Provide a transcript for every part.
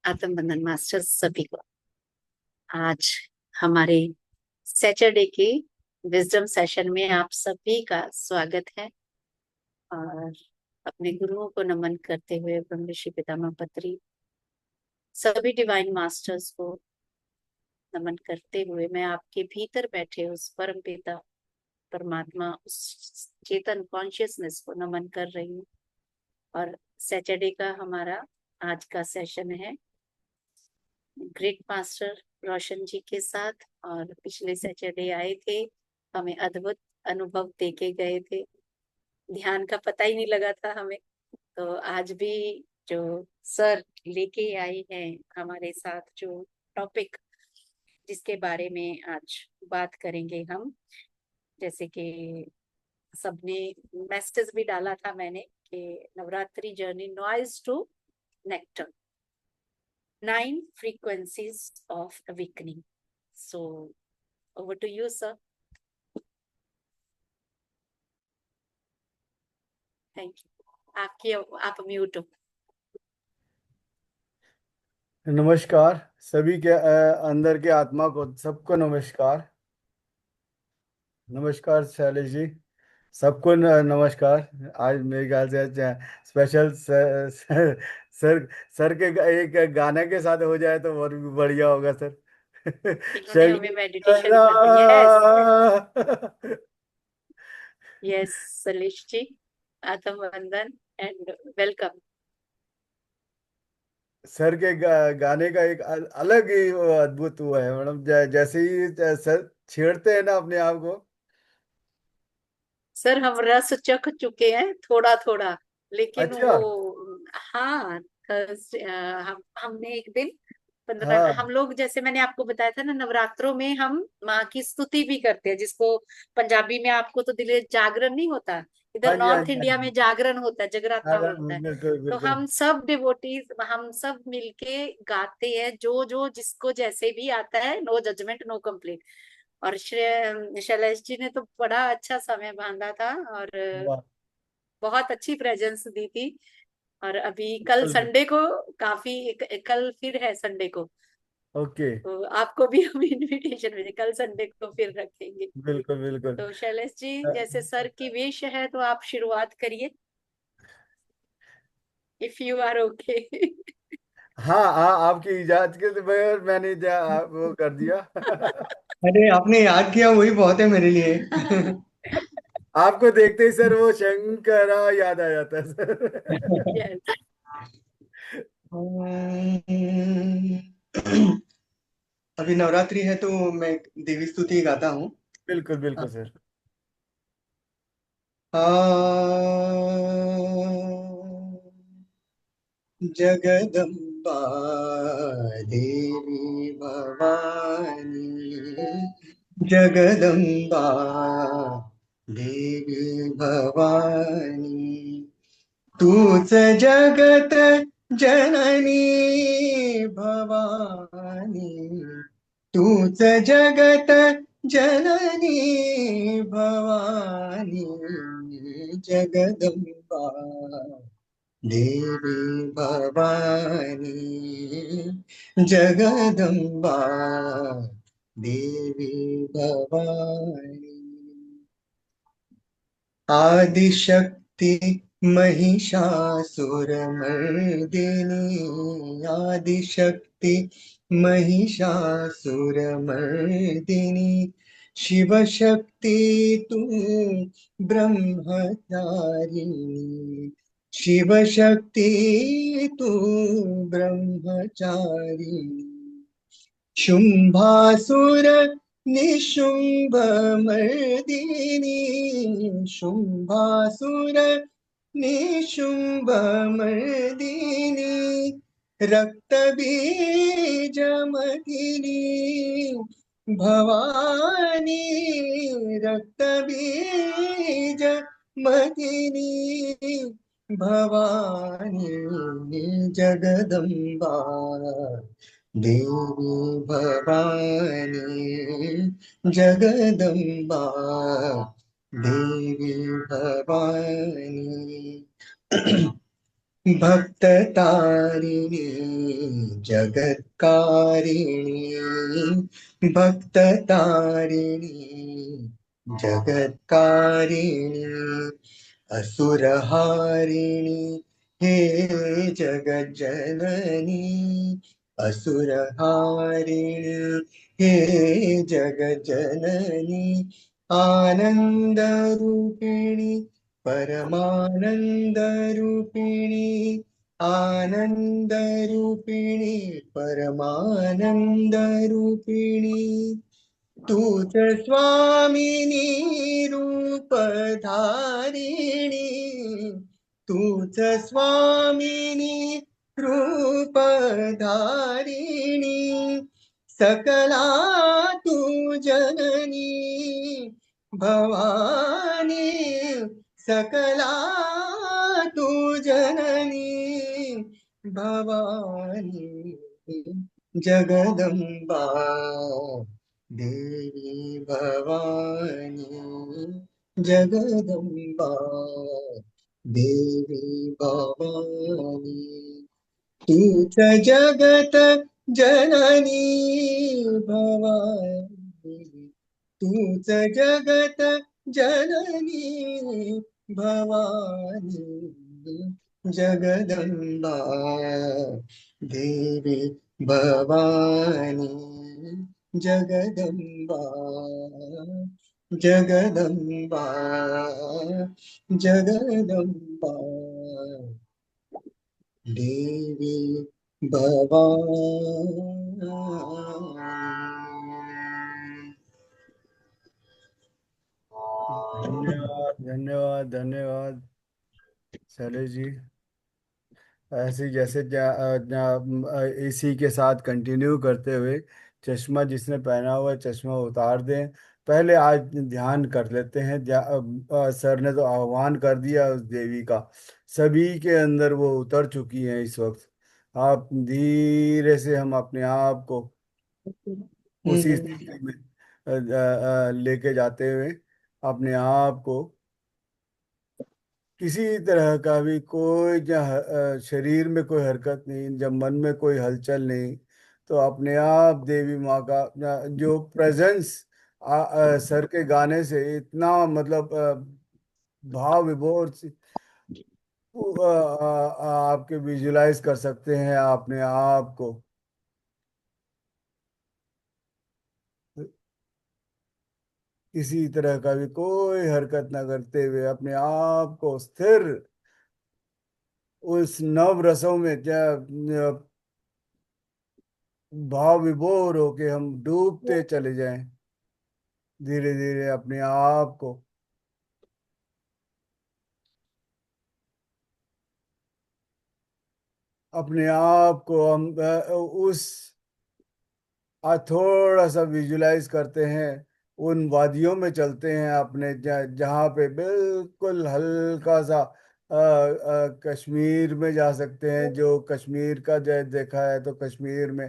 आत्म बंधन मास्टर्स सभी को आज हमारे सैटरडे के विजडम सेशन में आप सभी का स्वागत है। और अपने गुरुओं को नमन करते हुए ब्रह्म ऋषि पितामह पत्री सभी डिवाइन मास्टर्स को नमन करते हुए मैं आपके भीतर बैठे उस परम पिता परमात्मा उस चेतन कॉन्शियसनेस को नमन कर रही हूँ। और सैटरडे का हमारा आज का सेशन है ग्रेट मास्टर रोशन जी के साथ। और पिछले सैटरडे आए थे, हमें अद्भुत अनुभव देके गए थे, ध्यान का पता ही नहीं लगा था हमें। तो आज भी जो सर लेके आए हैं हमारे साथ, जो टॉपिक जिसके बारे में आज बात करेंगे हम, जैसे कि सबने मैसेज भी डाला था मैंने कि Navratri journey noise to nectar, 9 frequencies of awakening. So over to you, sir. Thank you. आप म्यूट हो। नमस्कार सभी के अंदर के आत्मा को सबको नमस्कार। नमस्कार शैलेश जी, सबको नमस्कार। आज मेरे ख्याल से स्पेशल सर के एक गाने के साथ हो जाए तो और भी बढ़िया होगा सर। इन्होंने हमें मेडिटेशन करते। यस शंकरा। यस सलीश जी, आत्म वंदन एंड वेलकम। सर के गाने का एक अलग ही वो अद्भुत हुआ है मैडम। जैसे ही सर छेड़ते हैं ना अपने आप को। सर हम रस चख चुके हैं थोड़ा थोड़ा, लेकिन अच्छा। वो हाँ, हमने एक दिन 15 हाँ हम लोग, जैसे मैंने आपको बताया था ना, नवरात्रों में हम माँ की स्तुति भी करते हैं, जिसको पंजाबी में आपको तो दिले जागरण नहीं होता, हाँ इधर जी, हाँ नॉर्थ जी, हाँ इंडिया जी। में जागरण होता है, जगराता अगर होता है। बिल्कुल तो बिल्कुल। हम सब डिवोटीज, हम सब मिलके गाते हैं, जो जो जिसको जैसे भी आता है, नो जजमेंट नो कंप्लेंट। और शैलेश जी ने तो बड़ा अच्छा समय बांधा था और वाह। बहुत अच्छी प्रेजेंस दी थी। और अभी कल बिल्कुल। संडे को काफी, कल फिर है संडे को, ओके। तो आपको भी हम इनविटेशन भेजे, कल संडे को फिर रखेंगे। बिल्कुल बिल्कुल। तो शैलेश जी, अ, जैसे सर की विश है तो आप शुरुआत करिए, इफ यू आर ओके। हाँ हाँ, आपकी इजाजत के बगैर मैंने वो कर दिया। अरे आपने याद किया वही बहुत है मेरे लिए। आपको देखते ही सर वो शंकरा याद आ जाता है सर। यस। अभी नवरात्रि है तो मैं देवी स्तुति गाता हूँ। बिल्कुल बिल्कुल सर। जगदम्बा देवी भवानी, जगदम्बा देवी भवानी, तूच जगत जननी भवानी, तूच जगत जननी भवानी, जगदम्बा देवी भवानी, जगदम्बा देवी भवानी, आदिशक्ति महिषासुरमर्दिनी, आदिशक्ति महिषासुरमर्दिनी, शिवशक्ति तू ब्रह्मचारिणी, शिवशक्ति तू ब्रह्मचारिणी, शुंभासुर निशुंभ मर्दिनी, शुंभासुर निशुंभ मर्दिनी, रक्त बीज मदिनी भवानी, रक्त बीज मदिनी भवानी, जगदम्बा देवी भवानी, जगदम्बा देवी भवानी, भक्त तारिणी जगत्कारिणी, भक्त तारिणी जगत्कारिणी, असुरहारिणी हे जगज्जननी, असुरहारिणी हे जगज्जननी, आनन्दरूपिणी परमानन्दरूपिणी, आनन्दरूपिणी परमानन्दरूपिणी, तूच स्वामिनी रूपधारिणी, तूच स्वामिनी रूपधारिणी, सकला तू जननी भवानी, सकला तू जननी भवानी, जगदम्बा देवी भवानी, जगदम्बा देवी भवानी, तूच जगत जननी भवानी, तूच जगत जननी भवानी, जगदम्बा देवी भवानी, जगदम्बा, जगदम्बा, जगदम्बा देवी भवानी। धन्यवाद धन्यवाद धन्यवाद शैलेश जी। ऐसे जैसे इसी के साथ कंटिन्यू करते हुए चश्मा जिसने पहना हुआ है चश्मा उतार दें। पहले आज ध्यान कर लेते हैं। सर ने तो आह्वान कर दिया उस देवी का, सभी के अंदर वो उतर चुकी हैं इस वक्त। आप धीरे से हम अपने आप को उसी हम्म। स्थिति में लेके जाते हुए अपने आप को किसी तरह का भी कोई शरीर में कोई हरकत नहीं, जब मन में कोई हलचल नहीं, तो अपने आप देवी माँ का जो प्रेजेंस सर के गाने से इतना मतलब भाव विभोर से आपके विजुलाइज कर सकते हैं अपने आप को। किसी तरह का भी कोई हरकत ना करते हुए अपने आप को स्थिर उस नव रसों में क्या भाव विभोर होके हम डूबते चले जाएं धीरे धीरे अपने आप को। अपने आप को हम उस आज थोड़ा सा विजुलाइज करते हैं, उन वादियों में चलते हैं अपने जहाँ पे बिल्कुल हल्का सा कश्मीर में जा सकते हैं। जो कश्मीर का देखा है तो कश्मीर में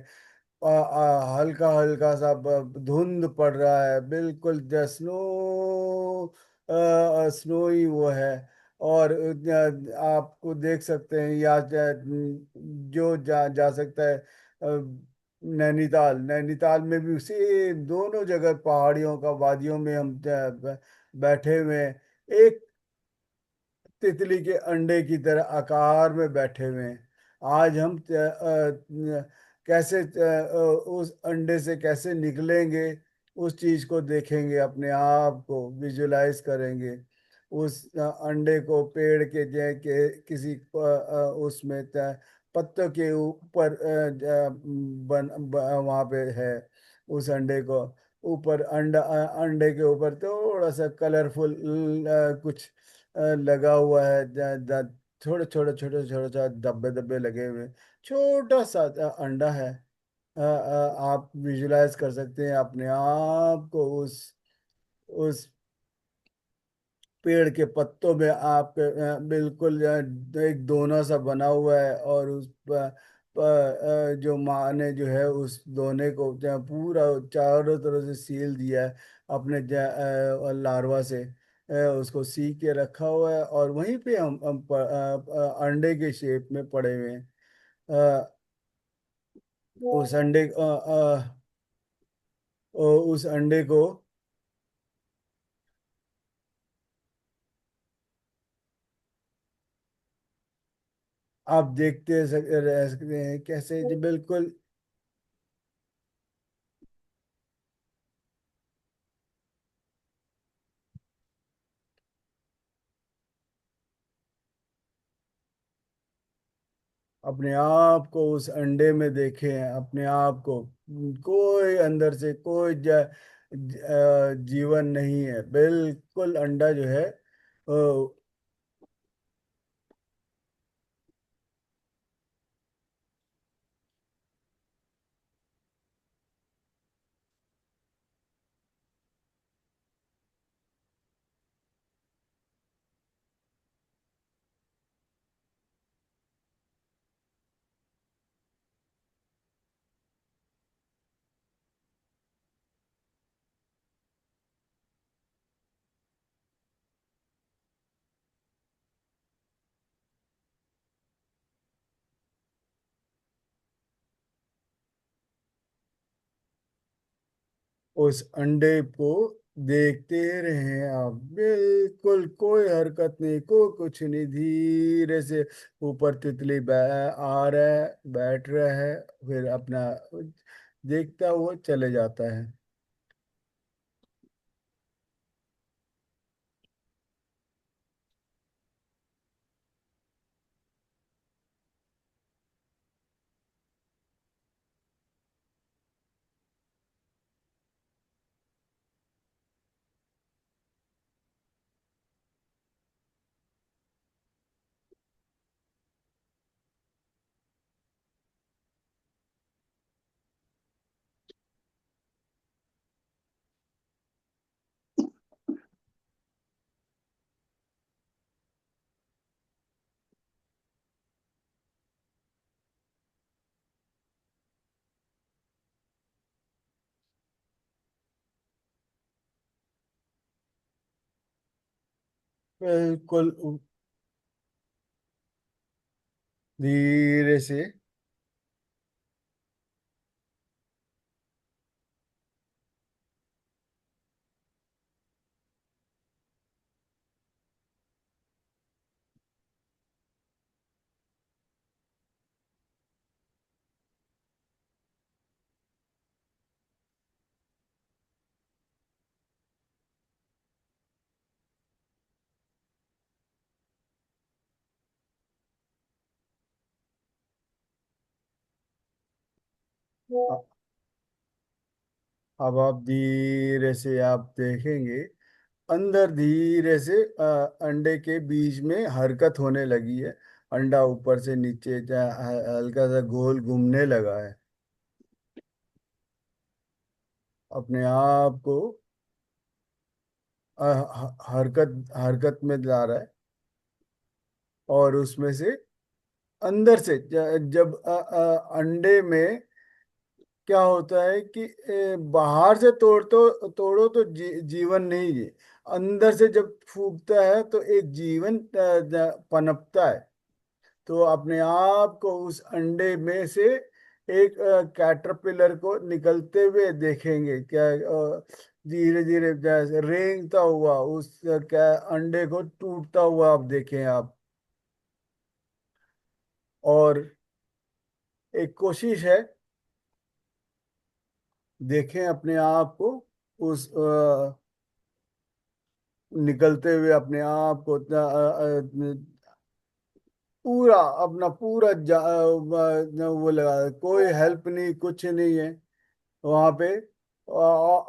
हल्का हल्का सा धुंध पड़ रहा है, बिल्कुल स्नो स्नोई वो है। और आपको देख सकते हैं या जो जा सकता है नैनीताल। नैनीताल में भी उसी दोनों जगह पहाड़ियों का वादियों में हम बैठे हुए हैं, एक तितली के अंडे की तरह आकार में बैठे हुए हैं। आज हम कैसे उस अंडे से कैसे निकलेंगे, उस चीज को देखेंगे, अपने आप को विजुलाइज करेंगे। उस अंडे को पेड़ के किसी उसमें पत्तों के ऊपर वहां पे है। उस अंडे को ऊपर अंडे के ऊपर थोड़ा सा कलरफुल कुछ लगा हुआ है, छोटे छोटे छोटे छोटे छोटे धब्बे धब्बे लगे हुए हैं। छोटा सा अंडा है। आप विजुलाइज कर सकते हैं अपने आप को उस पेड़ के पत्तों में आप बिल्कुल एक दोना सा बना हुआ है, और उस जो माँ ने जो है उस दोने को पूरा चारों तरफ से सील दिया है अपने लार्वा से। उसको सी के रखा हुआ है, और वहीं पे हम अंडे के शेप में पड़े हुए हैं। अ, उस अंडे उस अंडे को आप देखते रह सकते हैं कैसे जी, बिल्कुल अपने आप को उस अंडे में देखें, अपने आप को। कोई अंदर से कोई जीवन नहीं है, बिल्कुल अंडा जो है उस अंडे को देखते रहे आप, बिल्कुल कोई हरकत नहीं, कोई कुछ नहीं। धीरे से ऊपर तितली आ रहा है, बैठ रहा है, फिर अपना देखता हुआ चले जाता है। बिल्कुल धीरे से अब आप धीरे से आप देखेंगे, अंदर धीरे से अंडे के बीच में हरकत होने लगी है। अंडा ऊपर से नीचे हल्का सा गोल घूमने लगा है, अपने आप को हरकत हरकत में ला रहा है। और उसमें से अंदर से जब अंडे में क्या होता है कि बाहर से तोड़ो तो जीवन नहीं है। अंदर से जब फूटता है तो एक जीवन पनपता है। तो अपने आप को उस अंडे में से एक कैटरपिलर को निकलते हुए देखेंगे, क्या धीरे धीरे जैसे रेंगता हुआ उस क्या अंडे को टूटता हुआ आप देखें आप। और एक कोशिश है, देखें अपने आप को उस निकलते हुए अपने आप को पूरा अपना पूरा वो लगा, कोई हेल्प नहीं, कुछ नहीं है वहां पे।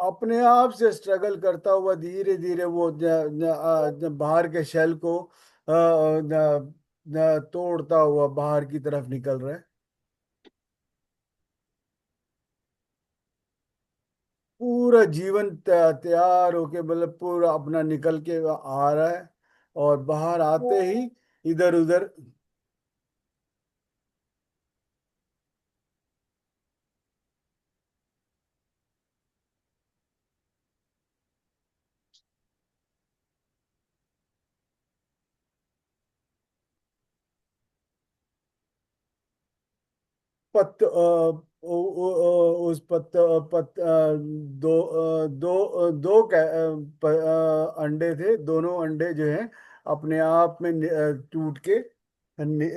अपने आप से स्ट्रगल करता हुआ धीरे धीरे वो बाहर के शेल को तोड़ता हुआ बाहर की तरफ निकल रहा है। पूरा जीवन तैयार होके, मतलब पूरा अपना निकल के आ रहा है। और बाहर आते ही इधर उधर पत्त उस पत्त पत्त दो दो अंडे थे। दोनों अंडे जो हैं अपने आप में टूट के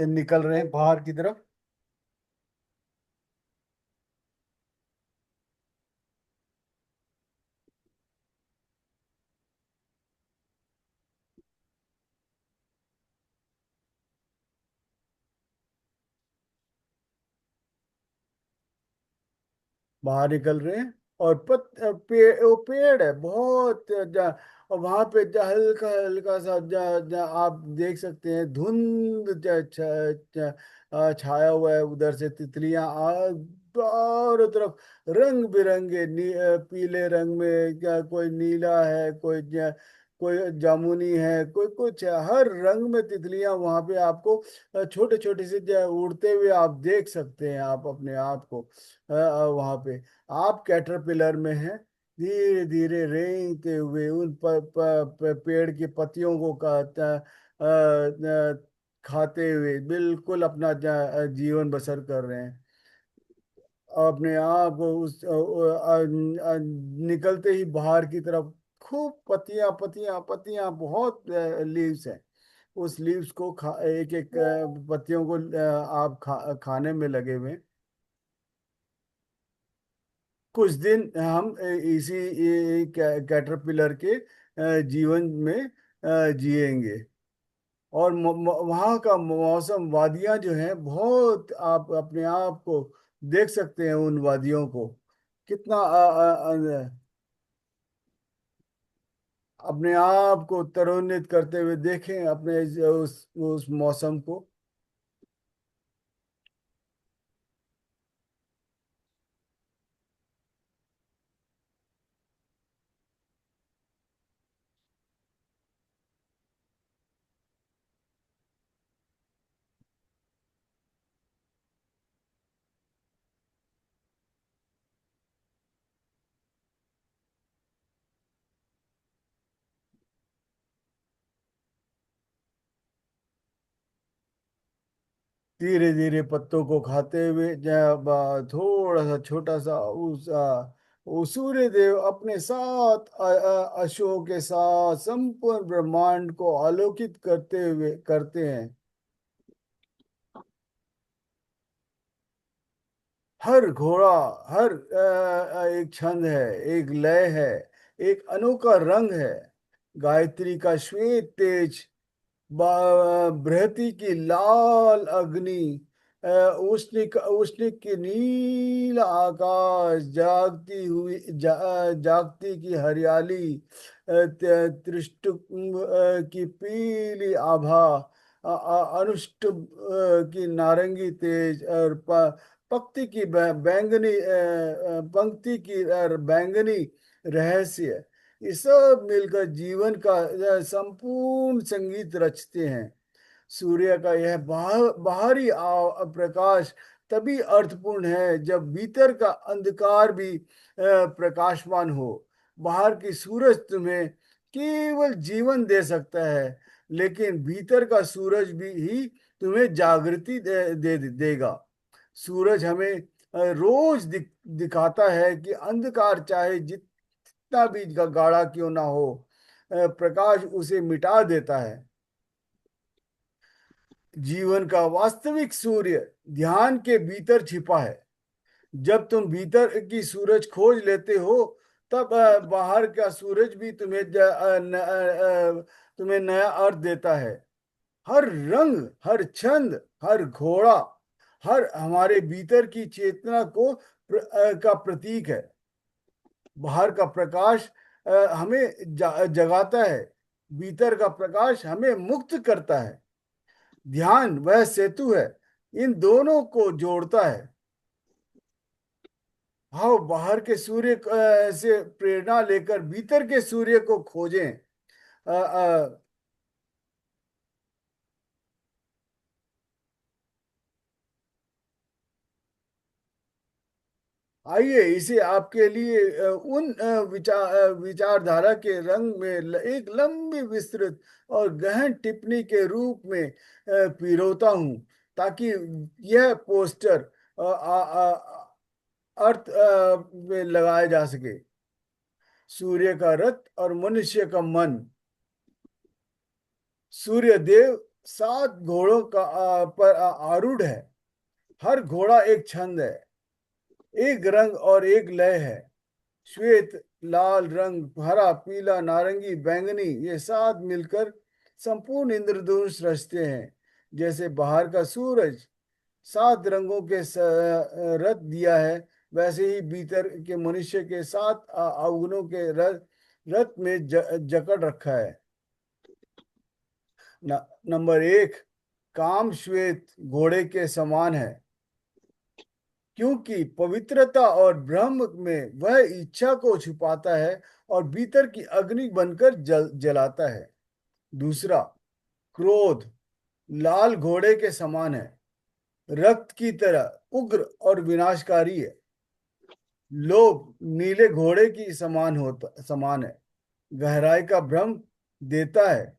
निकल रहे हैं बाहर की तरफ। बाहर निकल रहे हैं। और वो पेड़ है बहुत और वहां पे हल्का हल्का सा आप देख सकते हैं धुंध छाया हुआ है। उधर से तितलियां चारों तरफ रंग बिरंगे पीले रंग में, क्या कोई नीला है, कोई जामुनी है, कोई कुछ है। हर रंग में तितलियां वहां पे आपको छोटे छोटे से उड़ते हुए आप देख सकते हैं। आप अपने आप को वहां पे आप कैटरपिलर में हैं, धीरे धीरे रेंगते हुए उन पेड़ की पत्तियों को खाते हुए बिल्कुल अपना जीवन बसर कर रहे हैं। अपने आप को निकलते ही बाहर की तरफ खूब पत्तियां पत्तियां पत्तियां बहुत लीव्स हैं। उस लीव्स को एक एक पत्तियों को आप खाने में लगे हुए हैं। कुछ दिन हम इसी कैटरपिलर के जीवन में जिएंगे। और वहाँ का मौसम, वादियाँ जो हैं बहुत, आप अपने आप को देख सकते हैं उन वादियों को कितना अपने आप को तरोन्नित करते हुए देखें अपने उस मौसम को। धीरे धीरे पत्तों को खाते हुए जब थोड़ा सा छोटा सा उस सूर्य देव अपने साथ अश्वों के साथ संपूर्ण ब्रह्मांड को आलोकित करते हैं। हर घोड़ा, हर एक छंद है, एक लय है, एक अनोखा रंग है। गायत्री का श्वेत तेज, बृहति की लाल अग्नि, उष्णिक उष्णिक की नील आकाश, जागती की हरियाली, त्रिष्टुप की पीली आभा, अनुष्टुप की नारंगी तेज, और पंक्ति की बैंगनी पंक्ति की बैंगनी रहस्य, ये सब मिलकर जीवन का संपूर्ण संगीत रचते हैं। सूर्य का यह बाहरी प्रकाश तभी अर्थपूर्ण है जब भीतर का अंधकार भी प्रकाशमान हो। बाहर की सूरज तुम्हें केवल जीवन दे सकता है, लेकिन भीतर का सूरज भी ही तुम्हें जागृति देगा। सूरज हमें रोज दिखाता है कि अंधकार चाहे जितना भी गाढ़ा क्यों ना हो, प्रकाश उसे मिटा देता है। जीवन का वास्तविक सूर्य ध्यान के भीतर छिपा है। जब तुम भीतर की सूरज खोज लेते हो, तब बाहर का सूरज भी तुम्हें नया अर्थ देता है। हर रंग, हर छंद, हर घोड़ा, हर हमारे भीतर की चेतना का प्रतीक है। बाहर का प्रकाश हमें जगाता है, भीतर का प्रकाश हमें मुक्त करता है। ध्यान वह सेतु है, इन दोनों को जोड़ता है। हाँ, बाहर के सूर्य से प्रेरणा लेकर भीतर के सूर्य को खोजें। अ, अ, आइए इसे आपके लिए उन विचारधारा के रंग में एक लंबी विस्तृत और गहन टिप्पणी के रूप में पिरोता हूं, ताकि यह पोस्टर अर्थ में लगाए जा सके। सूर्य का रथ और मनुष्य का मन। सूर्य देव 7 घोड़ों का पर आरूढ़ है। हर घोड़ा एक छंद है, एक रंग और एक लय है। श्वेत, लाल रंग, हरा, पीला, नारंगी, बैंगनी, ये 7 मिलकर संपूर्ण इंद्रधनुष रचते हैं। जैसे बाहर का सूरज 7 रंगों के रथ दिया है, वैसे ही भीतर के मनुष्य के 7 अवगुणों के रथ रथ में जकड़ रखा है। नंबर 1, काम श्वेत घोड़े के समान है, क्योंकि पवित्रता और ब्रह्म में वह इच्छा को छुपाता है और भीतर की अग्नि बनकर जलाता है। दूसरा, क्रोध लाल घोड़े के समान है, रक्त की तरह उग्र और विनाशकारी है। लोभ नीले घोड़े की समान है, गहराई का भ्रम देता है।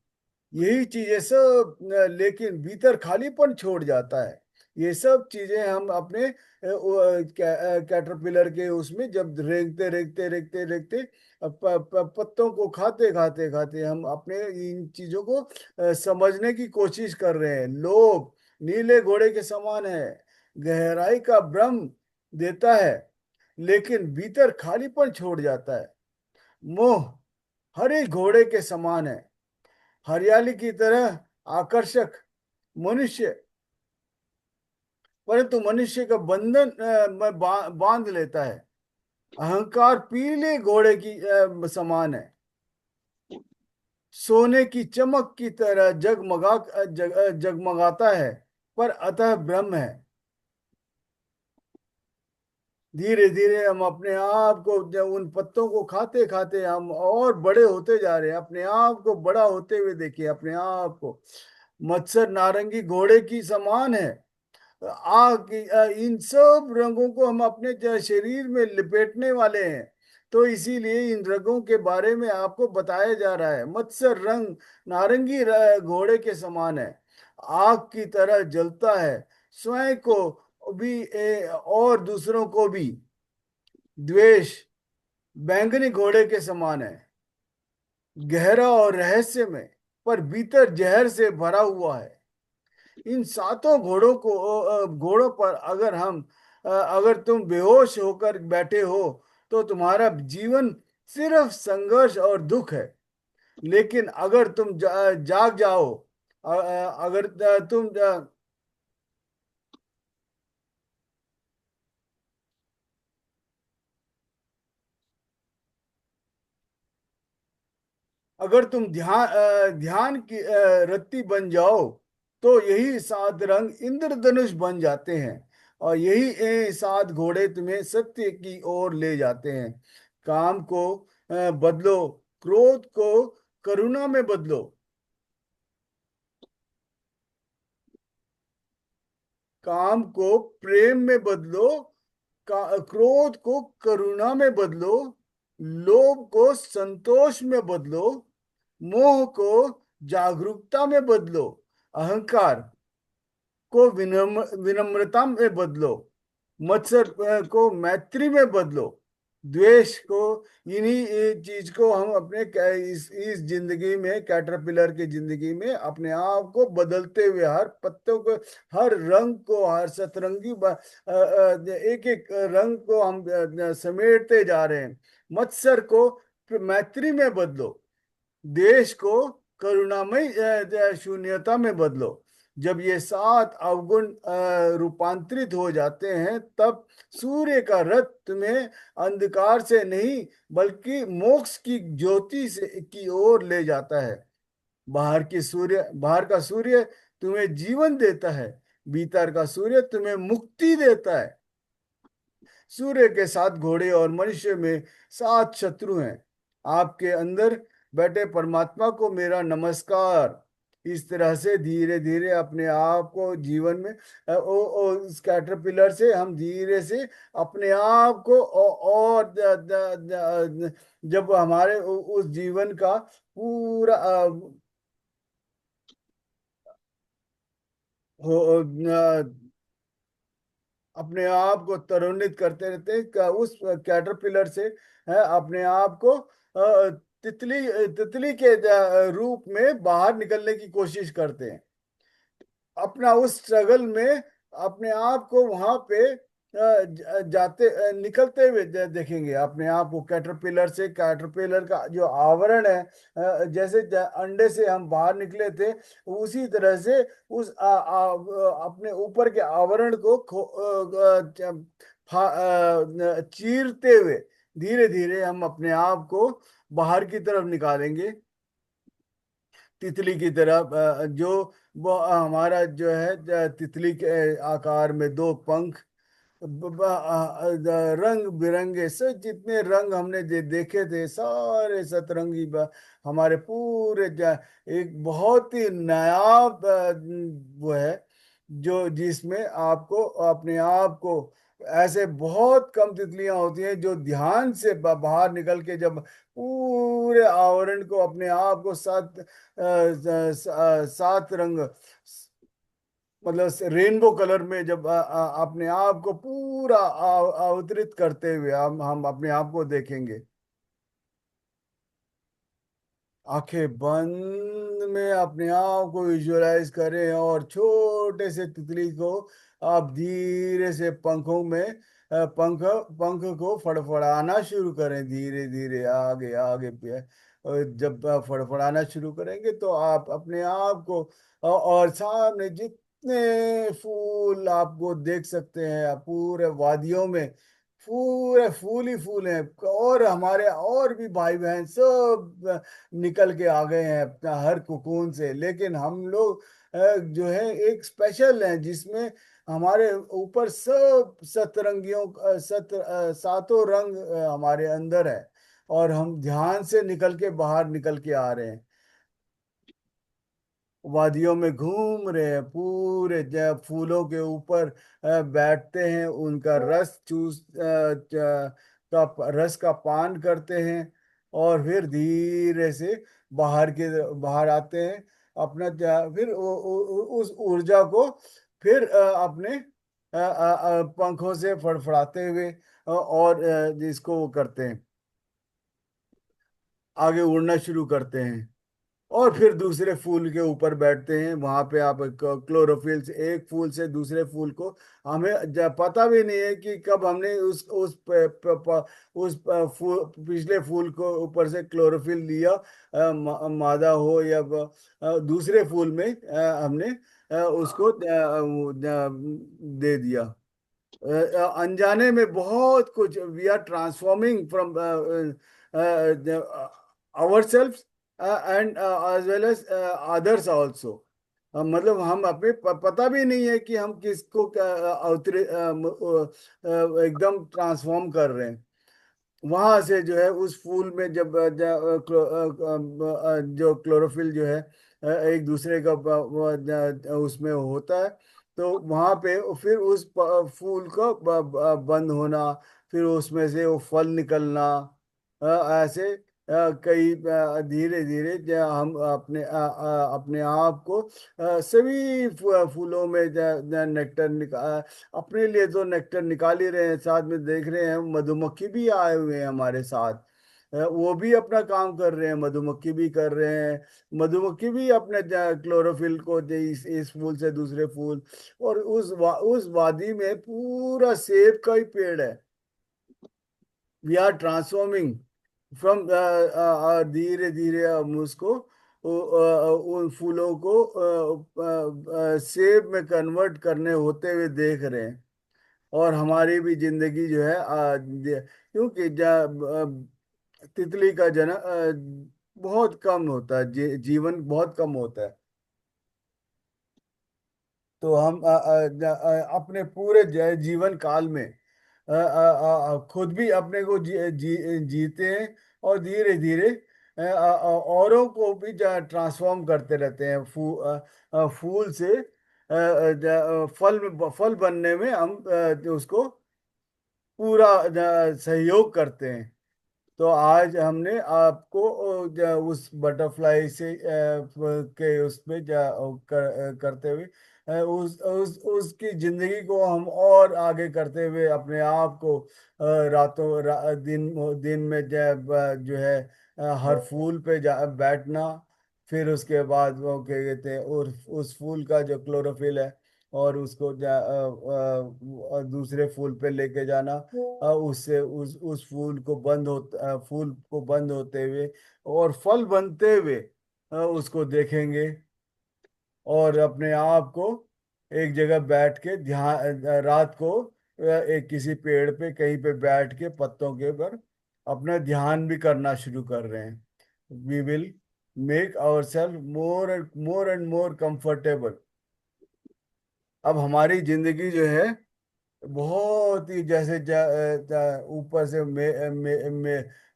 यही चीजें सब लेकिन भीतर खालीपन छोड़ जाता है। ये सब चीजें हम अपने कैटरपिलर के उसमें जब रेंगते रेंगते रेंगते रेंगते पत्तों को खाते खाते खाते हम अपने इन चीजों को समझने की कोशिश कर रहे हैं। लोभ नीले घोड़े के समान है, गहराई का भ्रम देता है, लेकिन भीतर खालीपन छोड़ जाता है। मोह हरे घोड़े के समान है, हरियाली की तरह आकर्षक मनुष्य, परंतु मनुष्य का बंधन में बांध लेता है। अहंकार पीले घोड़े की समान है, सोने की चमक की तरह जगमगाता है, पर अतः ब्रह्म है। धीरे धीरे हम अपने आप को उन पत्तों को खाते खाते हम और बड़े होते जा रहे हैं। अपने आप को बड़ा होते हुए देखिए अपने आप को। मत्सर नारंगी घोड़े की समान है। आग इन सब रंगों को हम अपने शरीर में लिपेटने वाले हैं, तो इसीलिए इन रंगों के बारे में आपको बताया जा रहा है। मत्सर रंग नारंगी घोड़े के समान है, आग की तरह जलता है, स्वयं को भी और दूसरों को भी। द्वेष बैंगनी घोड़े के समान है, गहरा और रहस्य में, पर भीतर जहर से भरा हुआ है। इन 7 घोड़ों पर अगर तुम बेहोश होकर बैठे हो तो तुम्हारा जीवन सिर्फ संघर्ष और दुख है। लेकिन अगर तुम जाग जाओ, अगर तुम अगर तुम ध्यान की रत्ती बन जाओ तो यही 7 रंग इंद्रधनुष बन जाते हैं, और यही 7 घोड़े तुम्हें सत्य की ओर ले जाते हैं। काम को बदलो, क्रोध को करुणा में बदलो, काम को प्रेम में बदलो, क्रोध को करुणा में बदलो, लोभ को संतोष में बदलो, मोह को जागरूकता में बदलो, अहंकार को विनम्रता में बदलो, मत्सर को मैत्री में बदलो, द्वेष को। इन्हीं चीज को हम अपने इस जिंदगी में, कैटरपिलर की जिंदगी में अपने आप को बदलते हुए हर पत्तों को, हर रंग को, हर सतरंगी एक एक रंग को हम समेटते जा रहे हैं। मत्सर को मैत्री में बदलो, देश को करुणामय शून्यता में बदलो। जब ये 7 अवगुण रूपांतरित हो जाते हैं, तब सूर्य का रथ तुम्हें अंधकार से नहीं बल्कि मोक्ष की ज्योति से की ओर ले जाता है। बाहर का सूर्य तुम्हें जीवन देता है, भीतर का सूर्य तुम्हें मुक्ति देता है। सूर्य के 7 घोड़े और मनुष्य में 7 शत्रु हैं। आपके अंदर बैठे परमात्मा को मेरा नमस्कार। इस तरह से धीरे धीरे अपने आप को जीवन में इस कैटरपिलर से हम धीरे से अपने आप को और जब हमारे उस जीवन का पूरा हो अपने आप को तरोन्नित करते रहते हैं, उस कैटरपिलर से अपने आप को तितली तितली के रूप में बाहर निकलने की कोशिश करते हैं। अपना उस स्ट्रगल में अपने आप को वहां पे जाते निकलते हुए देखेंगे अपने आप को कैटरपिलर से। कैटरपिलर का जो आवरण है, जैसे अंडे से हम बाहर निकले थे, उसी तरह से उस अपने ऊपर के आवरण को चीरते हुए धीरे धीरे हम अपने आप को बाहर की तरफ निकालेंगे, तितली की तरफ। जो वो हमारा जो है तितली के आकार में दो पंख, रंग बिरंगे से जितने रंग हमने देखे थे सारे सतरंगी हमारे पूरे एक बहुत ही नायाब वो है, जो जिसमें आपको अपने आप को ऐसे बहुत कम तितलियां होती हैं जो ध्यान से बाहर निकल के जब पूरे आवरण को अपने आप को सात रंग, मतलब रेनबो कलर में जब अपने आप को पूरा अवतरित करते हुए हम अपने आप को देखेंगे। आंखें बंद में अपने आप को विजुअलाइज करें और छोटे से तितली को आप धीरे से पंखों में पंख पंख को फड़फड़ाना शुरू करें, धीरे धीरे आगे आगे पे। और जब आप फड़फड़ाना शुरू करेंगे तो आप अपने आप को और सामने जितने फूल आपको देख सकते हैं पूरे वादियों में, पूरे फूल ही फूल हैं। और हमारे और भी भाई बहन सब निकल के आ गए हैं अपना हर कुकून से, लेकिन हम लोग जो है एक स्पेशल है जिसमें हमारे ऊपर सब सतरंगियों सातों रंग हमारे अंदर है, और हम ध्यान से निकल के बाहर निकल के आ रहे हैं, वादियों में घूम रहे हैं, पूरे फूलों के ऊपर बैठते हैं, उनका रस चूस का रस का पान करते हैं, और फिर धीरे से बाहर आते हैं। अपना फिर उस ऊर्जा को फिर अपने पंखों से फड़फड़ाते हुए और जिसको वो करते हैं, आगे उड़ना शुरू करते हैं। और फिर दूसरे फूल के ऊपर बैठते हैं, वहां पे आप क्लोरोफिल से एक फूल से दूसरे फूल को, हमें पता भी नहीं है कि कब हमने फूल पिछले फूल को ऊपर से क्लोरोफिल लिया, मादा हो या दूसरे फूल में हमने उसको दे दिया। अनजाने में बहुत कुछ we are transforming from our self and as well as others also. मतलब हम अपने पता भी नहीं है कि हम किसको एकदम ट्रांसफॉर्म कर रहे हैं। वहां से जो है उस फूल में जब जो क्लोरोफिल जो है एक दूसरे का उसमें होता है, तो वहां पे फिर उस फूल को बंद होना, फिर उसमें से वो फल निकलना, ऐसे कई धीरे धीरे हम अपने आप को सभी फूलों में नेक्टर अपने लिए तो नेक्टर निकाल ही रहे हैं, साथ में देख रहे हैं मधुमक्खी भी आए हुए हैं हमारे साथ। वो भी अपना काम कर रहे हैं, मधुमक्खी भी कर रहे हैं। मधुमक्खी भी अपने क्लोरोफिल को इस फूल से दूसरे फूल, और उस वादी में पूरा सेब का ही पेड़ है। वी आर ट्रांसफॉर्मिंग फ्रॉम, धीरे धीरे हम उसको उन फूलों को सेब में कन्वर्ट करने होते हुए देख रहे हैं। और हमारी भी जिंदगी जो है क्योंकि तितली का बहुत कम होता है, जीवन बहुत कम होता है। तो हम अपने पूरे जीवन काल में खुद भी अपने को जीते हैं, और धीरे धीरे औरों को भी ट्रांसफॉर्म करते रहते हैं। फूल से फल बनने में हम उसको पूरा सहयोग करते हैं। तो आज हमने आपको उस बटरफ्लाई से के उसमें करते हुए उसकी जिंदगी को हम और आगे करते हुए अपने आप को दिन दिन में जो है हर फूल पे बैठना, फिर उसके बाद वो क्या कहते हैं, और उस फूल का जो क्लोरोफिल है और उसको दूसरे फूल पे लेके जाना, उससे उस फूल को बंद होते हुए और फल बनते हुए उसको देखेंगे, और अपने आप को एक जगह बैठ के ध्यान, रात को एक किसी पेड़ पे कहीं पे बैठ के पत्तों के ऊपर अपना ध्यान भी करना शुरू कर रहे हैं। We will make our self more and more comfortable. अब हमारी जिंदगी जो है बहुत ही जैसे ऊपर से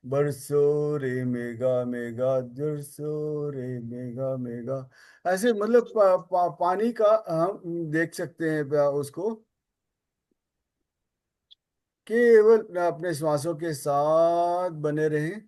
बरसो रे मेगा मेगा जरसो रे मेगा मेगा, ऐसे मतलब पानी का हम देख सकते हैं उसको केवल अपने श्वासों के साथ बने रहें।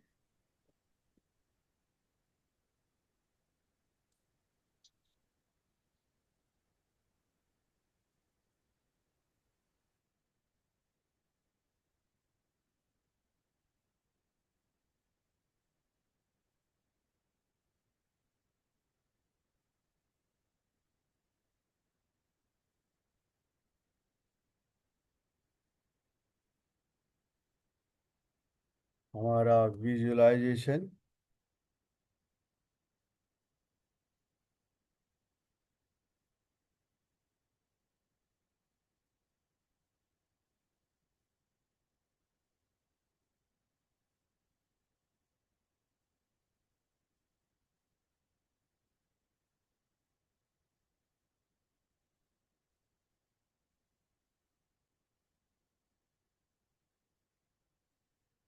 हमारा विजुअलाइजेशन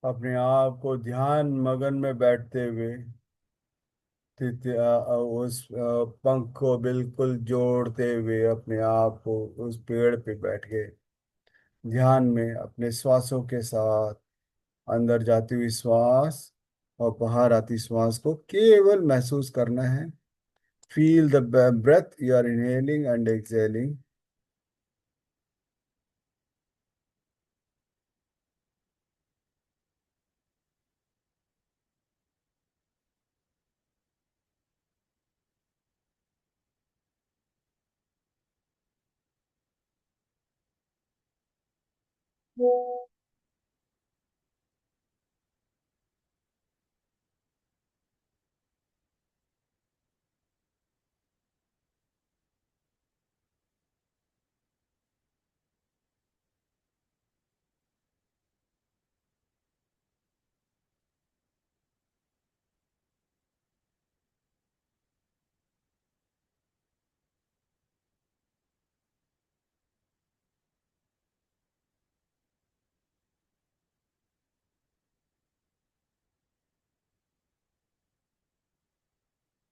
अपने आप को ध्यान मगन में बैठते हुए उस पंख को बिल्कुल जोड़ते हुए अपने आप को उस पेड़ पे बैठ के ध्यान में अपने श्वासों के साथ अंदर जाती हुई श्वास और बाहर आती श्वास को केवल महसूस करना है। Feel the breath you are inhaling and exhaling.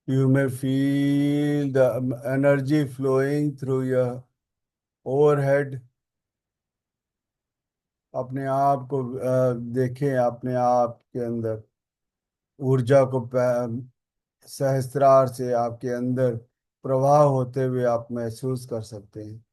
You may feel the energy flowing through your overhead। अपने आप को देखें, अपने आप के अंदर ऊर्जा को सहस्त्रार से आपके अंदर प्रवाह होते हुए आप महसूस कर सकते हैं।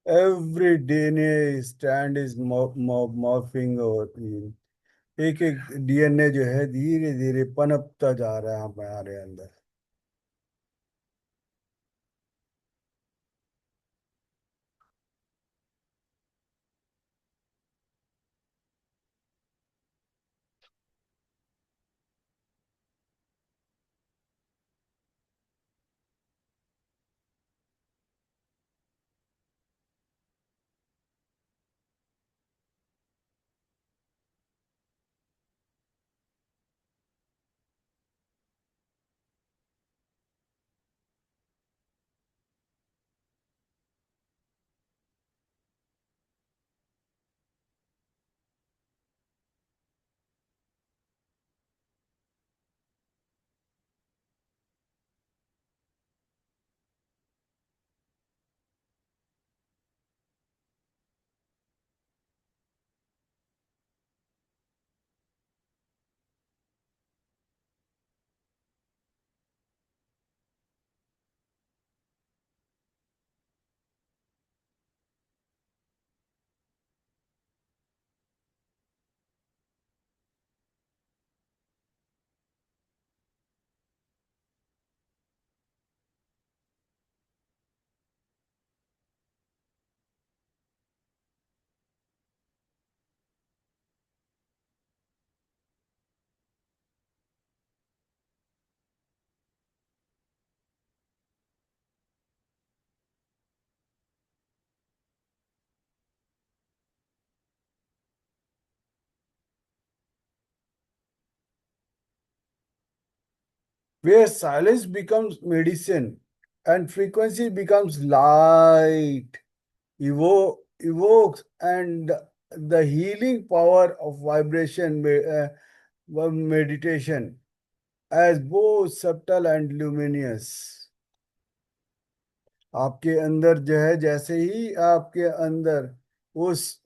every DNA strand is morphing और एक एक डीएनए जो है धीरे धीरे पनपता जा रहा है हमारे अंदर। Where silence becomes medicine and frequency becomes light, evokes and the healing power of vibration meditation as both subtle and luminous। आपके अंदर जो है जैसे ही आपके अंदर उस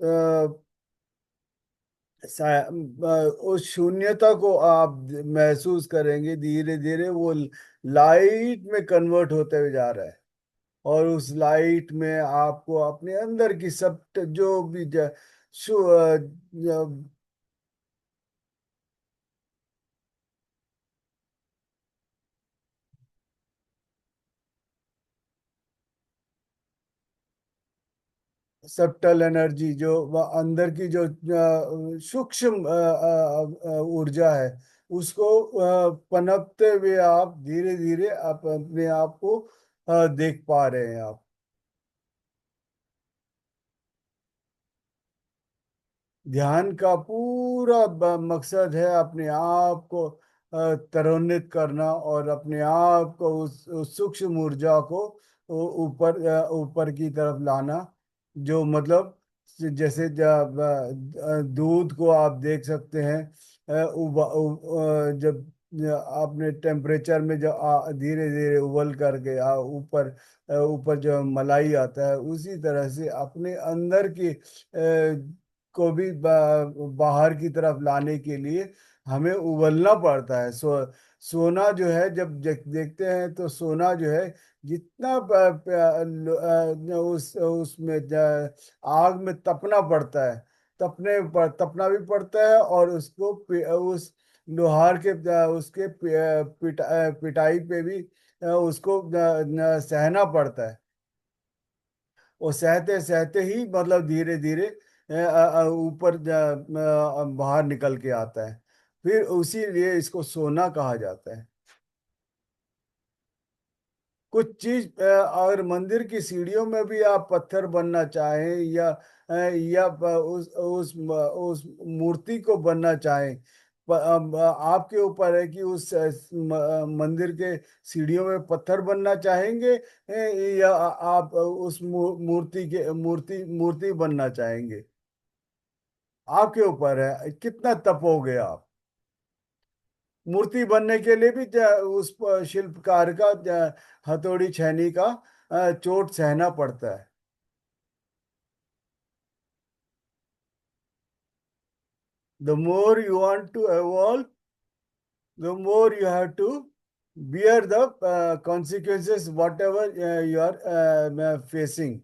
उस शून्यता को आप महसूस करेंगे, धीरे धीरे वो लाइट में कन्वर्ट होते हुए जा रहा है। और उस लाइट में आपको अपने अंदर की सब जो भी सबटल एनर्जी जो वह अंदर की जो सूक्ष्म ऊर्जा है उसको पनपते हुए आप धीरे धीरे आप अपने आप को देख पा रहे हैं आप। ध्यान का पूरा मकसद है अपने आप को त्वरित करना और अपने आप को उस सूक्ष्म ऊर्जा को ऊपर ऊपर की तरफ लाना। जो मतलब जैसे जब दूध को आप देख सकते हैं जब आपने टेम्परेचर में जब धीरे धीरे उबल करके ऊपर ऊपर जो मलाई आता है, उसी तरह से अपने अंदर की को भी बाहर की तरफ लाने के लिए हमें उबलना पड़ता है। सोना जो है जब देखते हैं तो सोना जो है जितना उस उसमें आग में तपना पड़ता है, तपना भी पड़ता है और उसको उस लोहार के उसके पिटाई पे भी उसको सहना पड़ता है। वो सहते सहते ही मतलब धीरे धीरे ऊपर बाहर निकल के आता है। फिर उसी लिए इसको सोना कहा जाता है। कुछ चीज अगर मंदिर की सीढ़ियों में भी आप पत्थर बनना चाहें या उस मूर्ति को बनना चाहें, आपके ऊपर है कि उस मंदिर के सीढ़ियों में पत्थर बनना चाहेंगे या आप उस मूर्ति बनना चाहेंगे। आपके ऊपर है कितना तपोगे आप। मूर्ति बनने के लिए भी उस शिल्पकार का हथौड़ी छेनी का चोट सहना पड़ता है। The more you want to evolve, the more you have to bear the consequences whatever you are facing।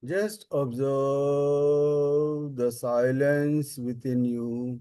Just observe the silence within you.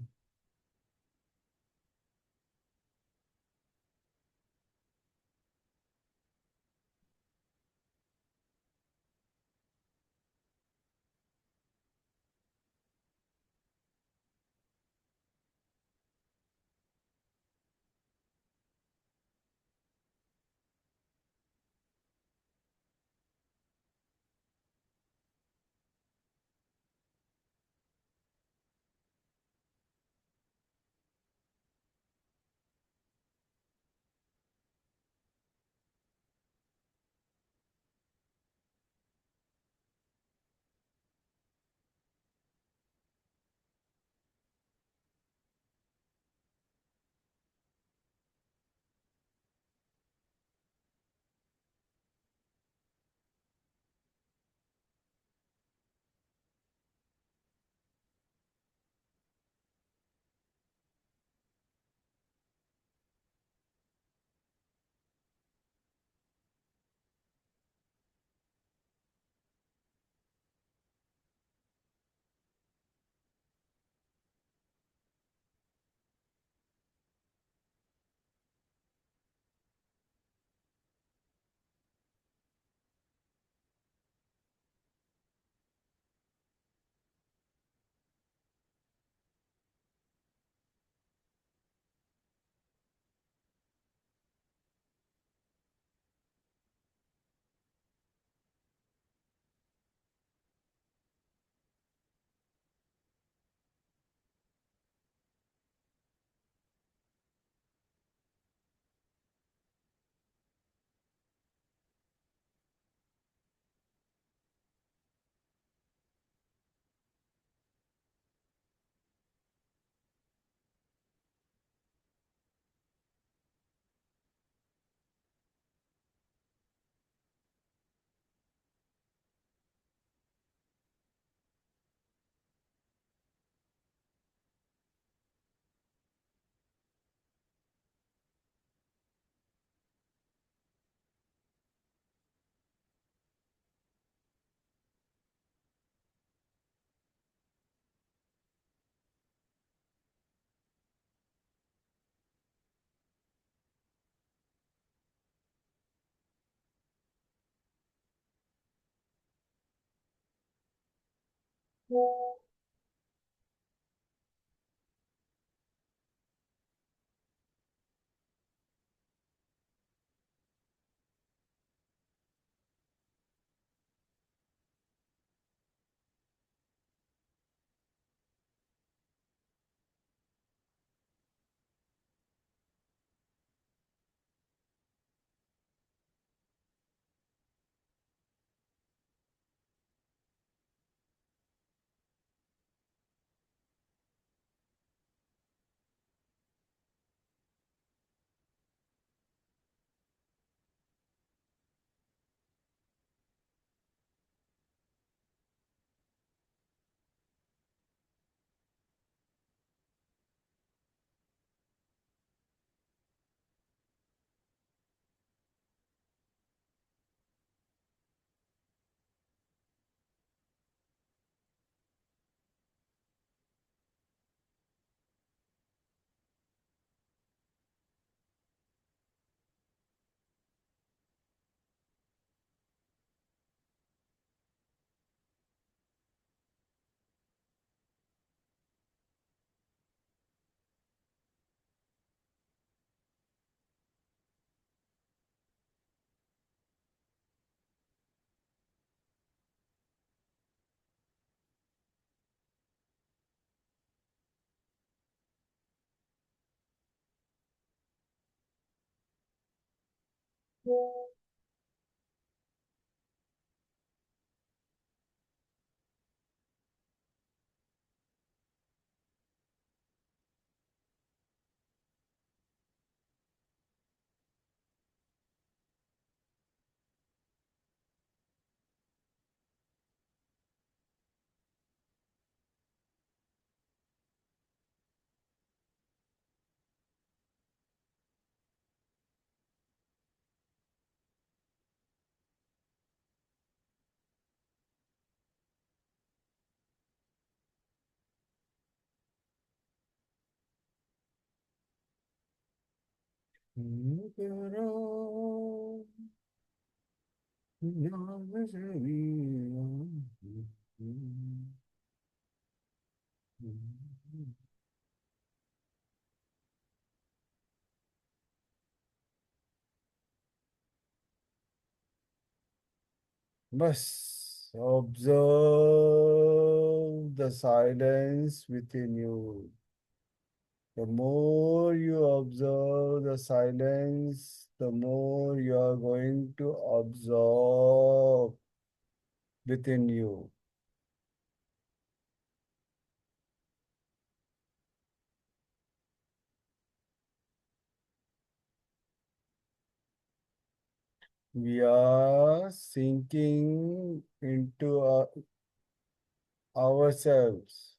करो याद तेरी। बस observe the silence within you. The more you observe the silence, the more you are going to absorb within you. We are sinking into ourselves.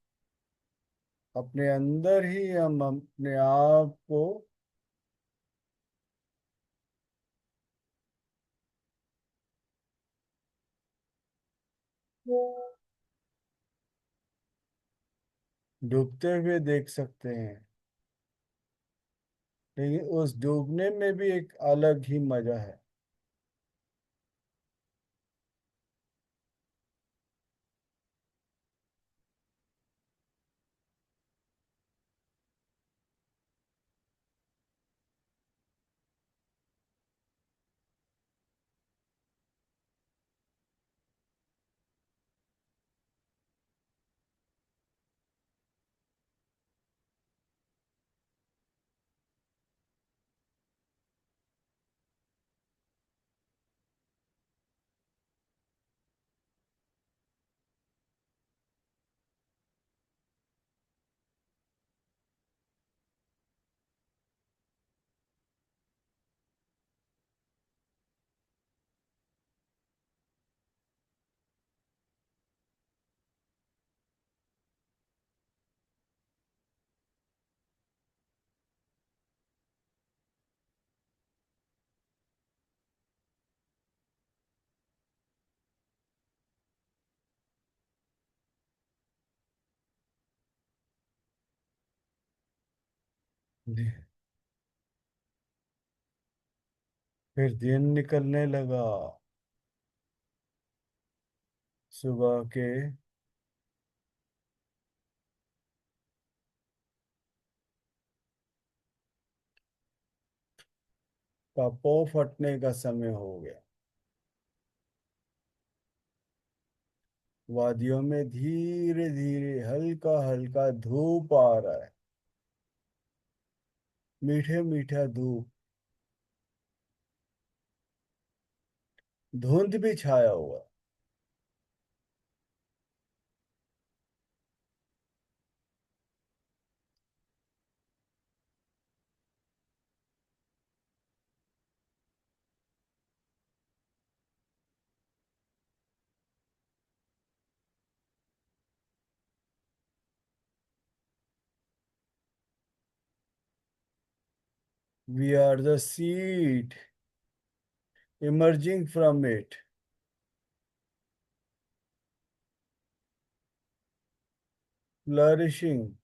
अपने अंदर ही हम अपने आप को डूबते हुए देख सकते हैं, लेकिन उस डूबने में भी एक अलग ही मजा है। फिर दिन निकलने लगा। सुबह के कपो फटने का समय हो गया। वादियों में धीरे धीरे हल्का हल्का धूप आ रहा है। मीठे मीठा धूप। धुंध भी छाया हुआ। We are the seed emerging from it. Flourishing.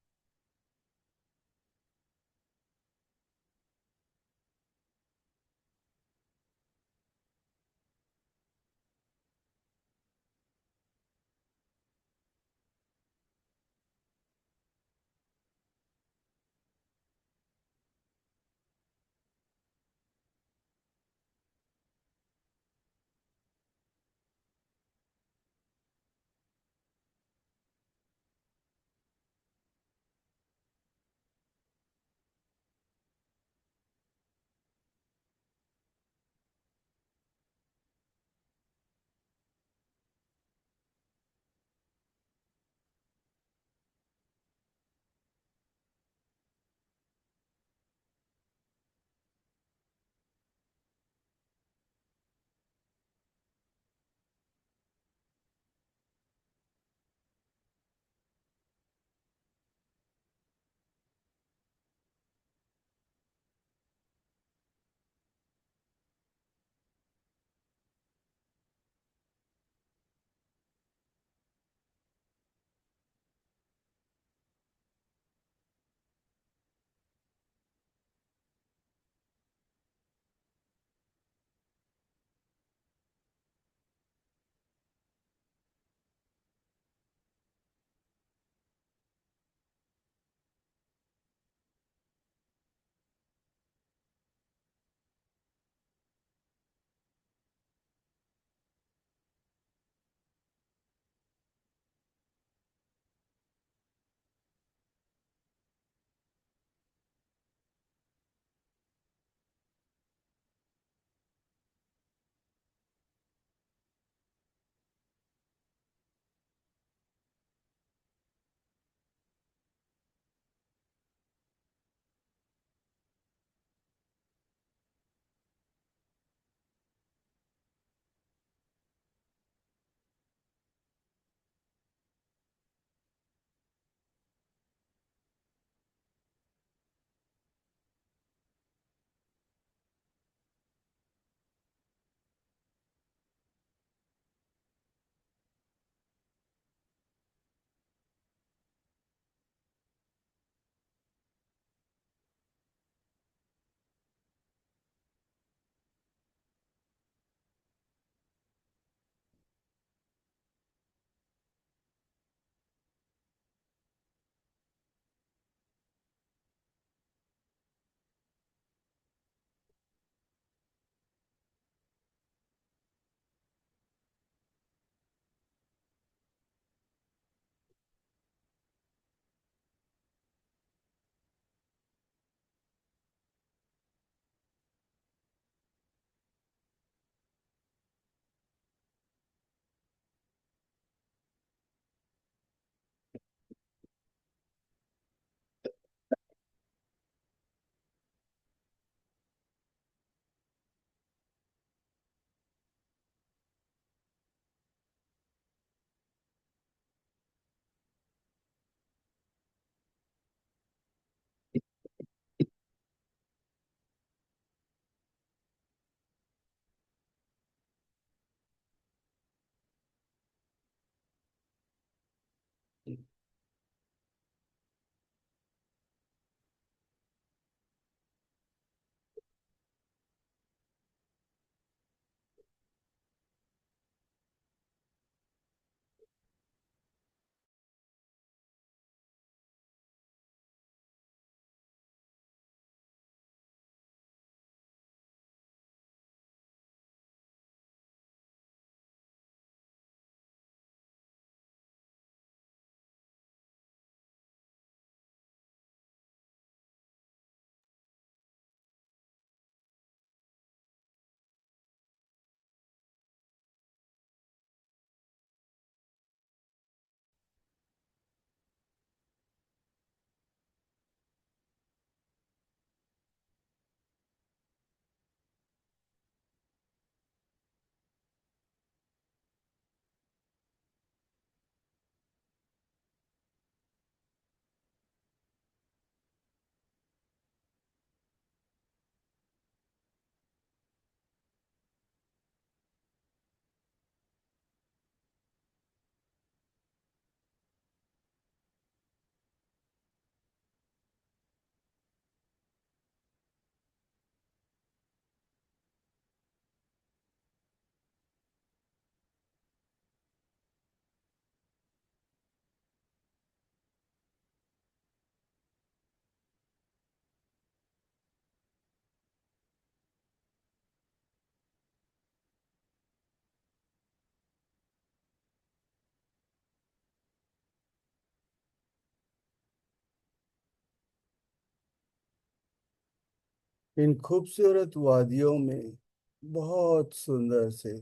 इन खूबसूरत वादियों में बहुत सुंदर से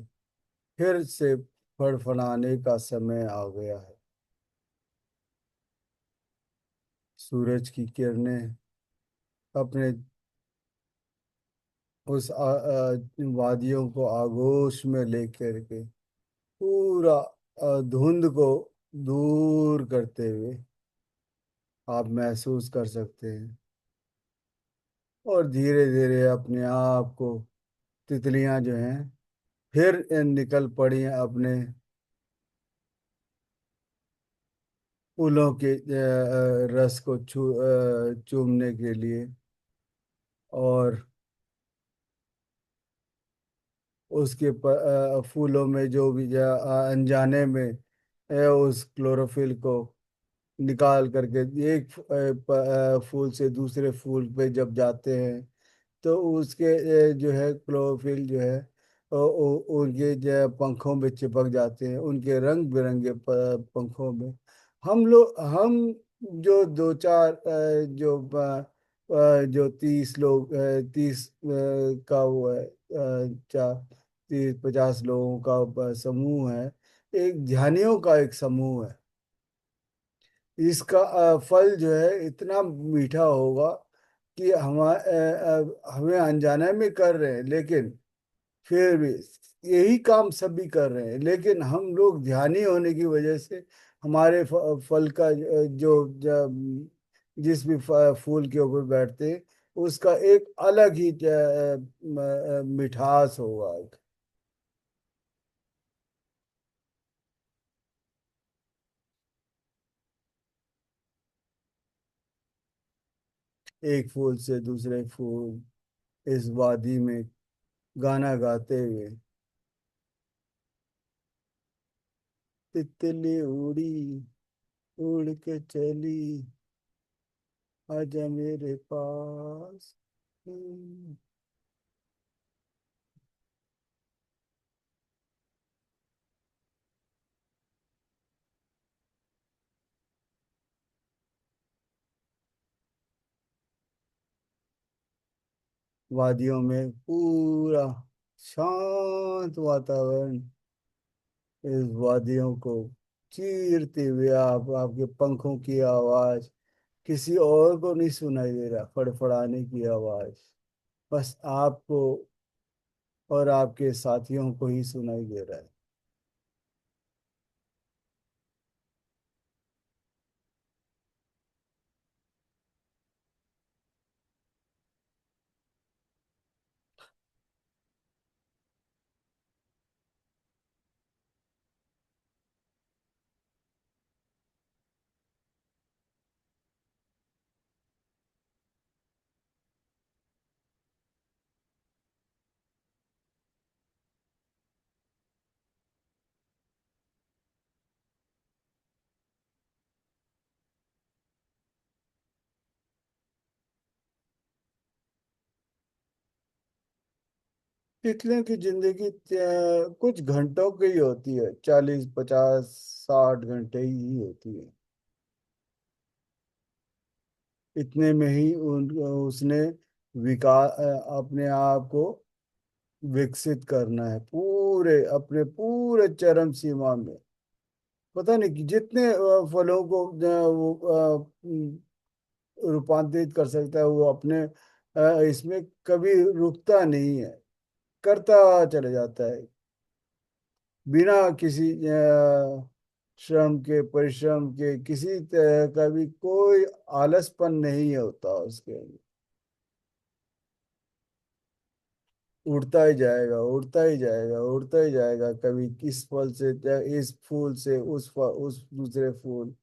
फिर से फड़फड़ाने का समय आ गया है। सूरज की किरणें अपने उस वादियों को आगोश में लेकर के पूरा धुंध को दूर करते हुए आप महसूस कर सकते हैं। और धीरे धीरे अपने आप को तितलियां जो हैं फिर निकल पड़ी हैं अपने फूलों के रस को चूमने के लिए। और उसके फूलों में जो भी अनजाने में उस क्लोरोफिल को निकाल करके एक फूल से दूसरे फूल पे जब जाते हैं तो उसके जो है क्लोरोफिल जो है उनके जो पंखों में चिपक जाते हैं, उनके रंग बिरंगे पंखों में। हम जो दो चार जो 30 का वो है, 30-50 लोगों का समूह है, एक ध्यानियों का एक समूह है। इसका फल जो है इतना मीठा होगा कि हमें अनजाने में कर रहे हैं, लेकिन फिर भी यही काम सभी कर रहे हैं, लेकिन हम लोग ध्यानी होने की वजह से हमारे फल का जिस भी फूल के ऊपर बैठते हैं उसका एक अलग ही मिठास होगा। एक फूल से दूसरे फूल इस वादी में गाना गाते हुए, तितली उड़ी उड़ के चली आजा मेरे पास। वादियों में पूरा शांत वातावरण, इस वादियों को चीरते हुए आपके पंखों की आवाज किसी और को नहीं सुनाई दे रहा, फड़फड़ाने की आवाज बस आपको और आपके साथियों को ही सुनाई दे रहा है। तितलियों की जिंदगी कुछ घंटों की ही होती है, 40-50-60 घंटे ही होती है। इतने में ही उसने अपने आप को विकसित करना है पूरे अपने पूरे चरम सीमा में। पता नहीं कि जितने फलों को वो रूपांतरित कर सकता है वो अपने इसमें कभी रुकता नहीं है, करता चले जाता है बिना किसी श्रम के, परिश्रम के, किसी तरह का भी कोई आलसपन नहीं होता उसके अंदर। उड़ता ही जाएगा, उड़ता ही जाएगा, उड़ता ही जाएगा, कभी किस फल से इस फूल से उस दूसरे फूल,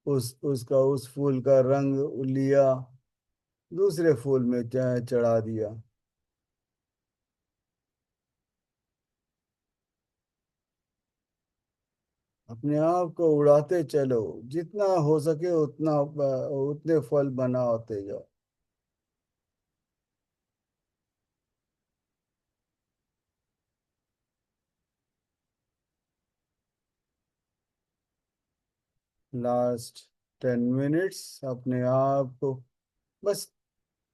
उसका उस फूल का रंग लिया, दूसरे फूल में चढ़ा दिया। अपने आप को उड़ाते चलो, जितना हो सके उतना उतने फल बनाते जाओ। लास्ट 10 मिनट्स अपने आप को बस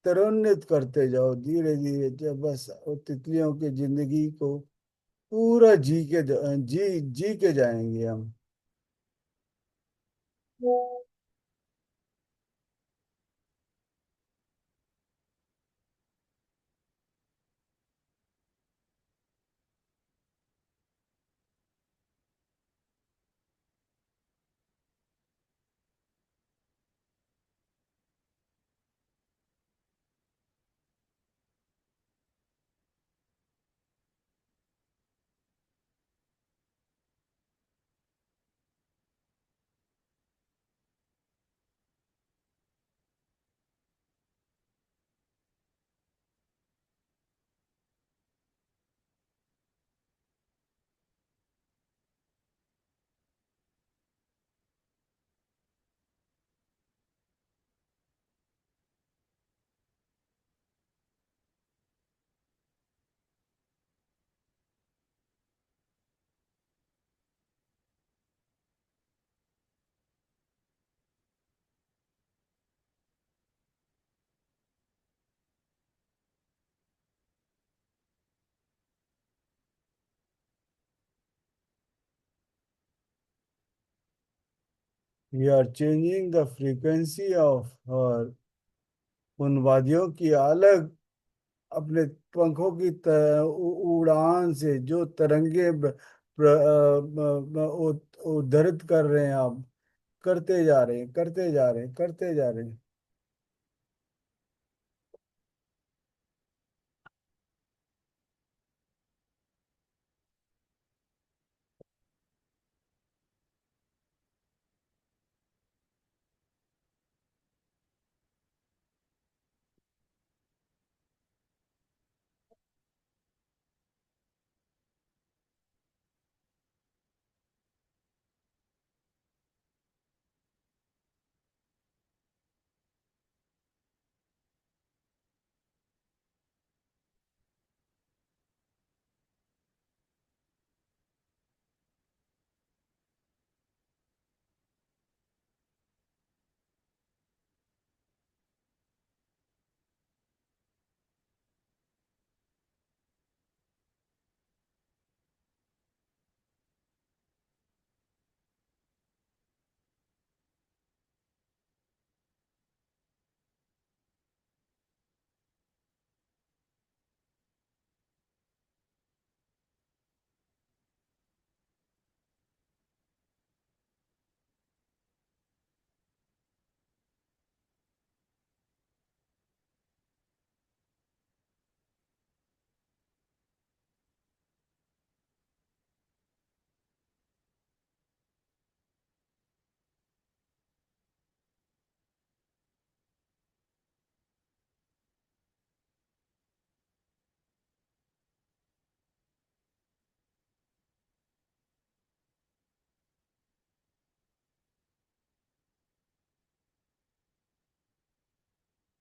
तरोन्नत करते जाओ धीरे धीरे, जब बस वो तितलियों की जिंदगी को पूरा जी के जाएंगे हम। We are changing the frequency of her, उन वादियों की अलग अपने पंखों की उड़ान से जो तरंगे उद्धृत कर रहे हैं, आप करते जा रहे हैं, करते जा रहे हैं, करते जा रहे हैं।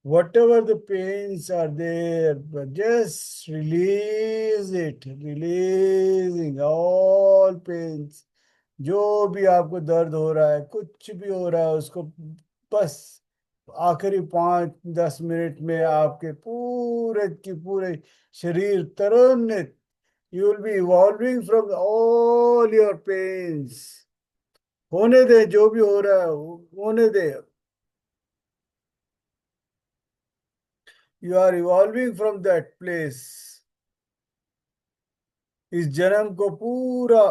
Whatever the pains are there, but just release it, releasing all pains। जो भी आपको दर्द हो रहा है, कुछ भी हो रहा है, उसको बस आखिरी 5-10 मिनट में आपके पूरे की पूरे शरीर तरोन्नत। You will be evolving from all your pains. होने दे, जो भी हो रहा है होने दे। You are evolving from that place. इस जन्म को पूरा,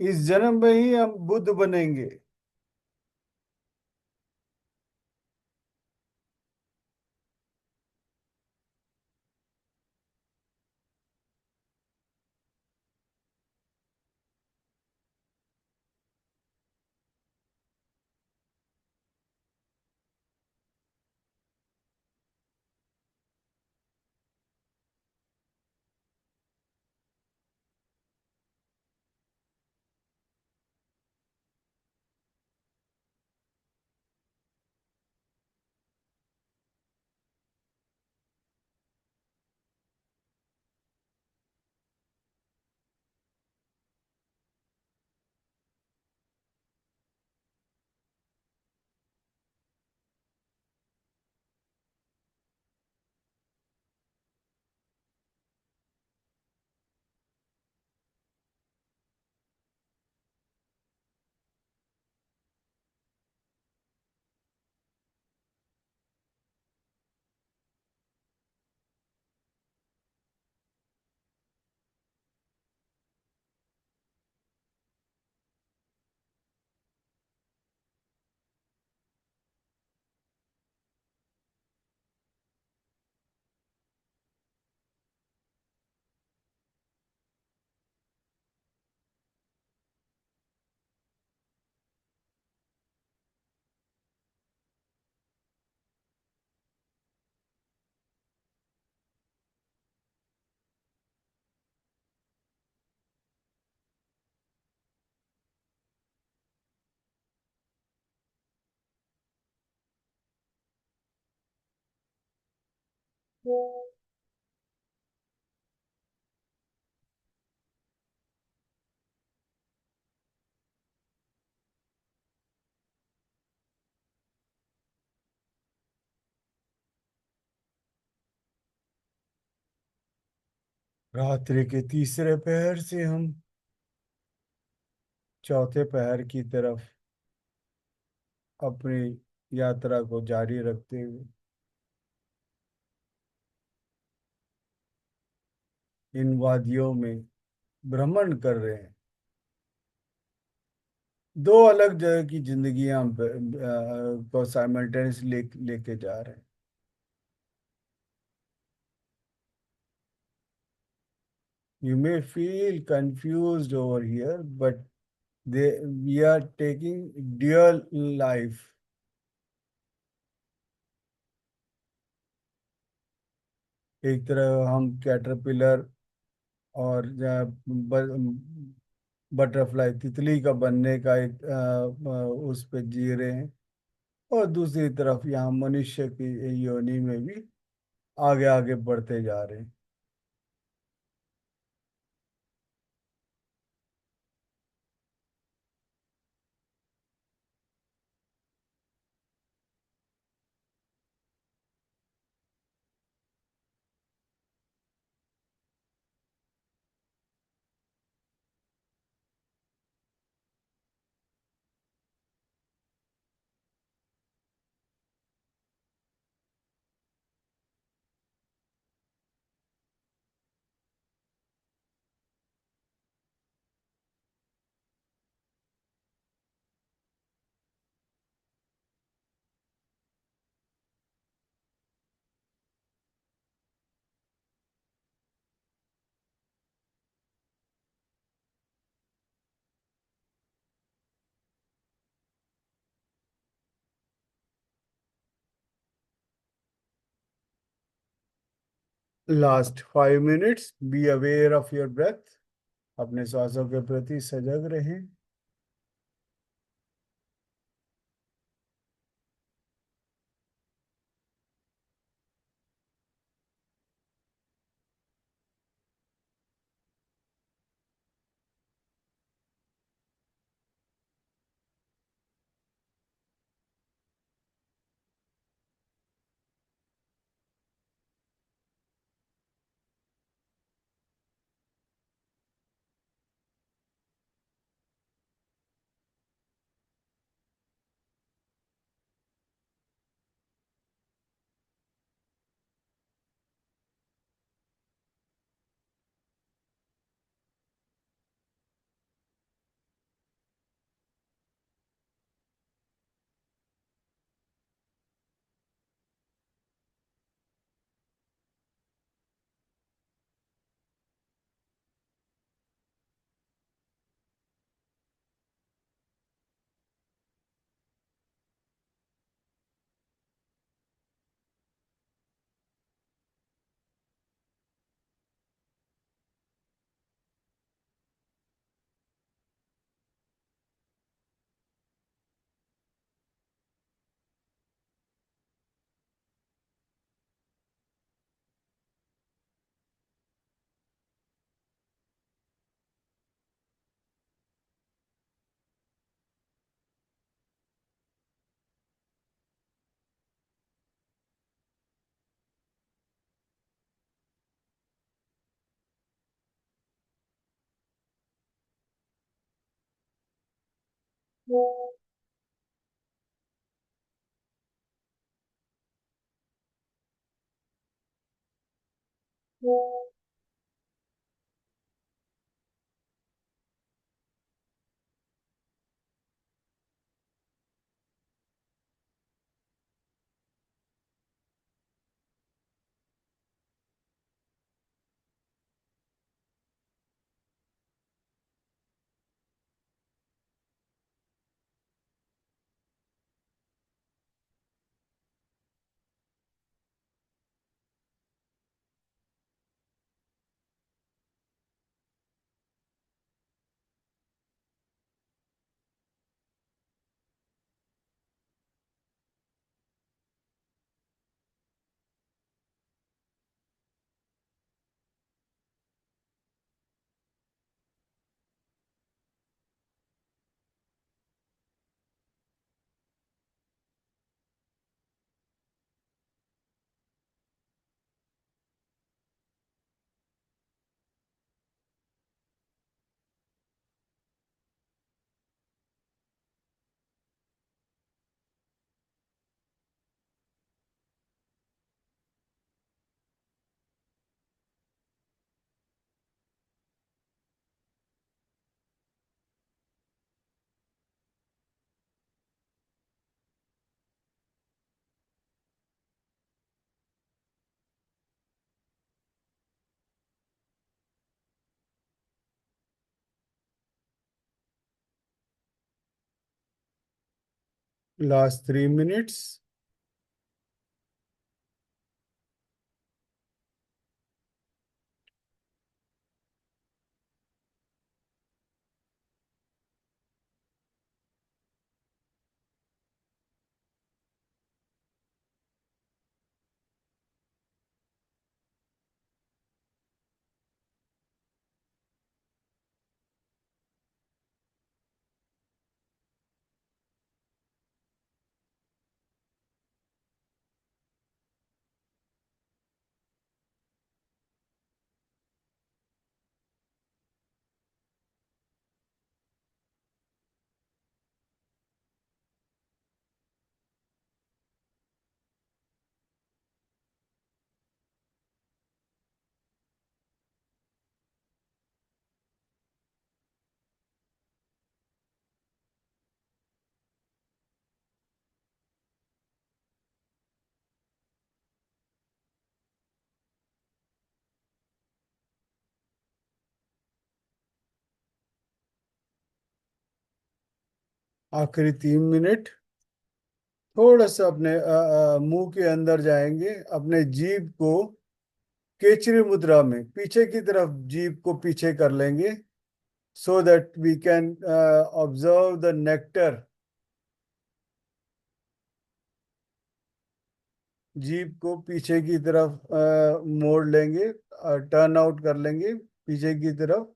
इस जन्म में ही हम बुद्ध बनेंगे। रात्रि के तीसरे पहर से हम चौथे पहर की तरफ अपनी यात्रा को जारी रखते हुए इन वादियों में भ्रमण कर रहे हैं। दो अलग जगह की जिंदगियां को साइमल्टेनियस लेके जा रहे हैं। You may feel confused over here, but we are taking dual life. एक तरह हम कैटरपिलर और बटरफ्लाई तितली का बनने का एक उस पे जी रहे हैं, और दूसरी तरफ यहाँ मनुष्य की योनि में भी आगे आगे बढ़ते जा रहे हैं। Last 5 minutes be aware of your breath. अपने श्वासों के प्रति सजग रहें। Last 3 minutes. आखिरी 3 मिनट। थोड़ा सा अपने मुंह के अंदर जाएंगे, अपने जीभ को केचरी मुद्रा में पीछे की तरफ जीभ को पीछे कर लेंगे, so that we can observe the nectar. जीभ को पीछे की तरफ मोड़ लेंगे, टर्न आउट कर लेंगे पीछे की तरफ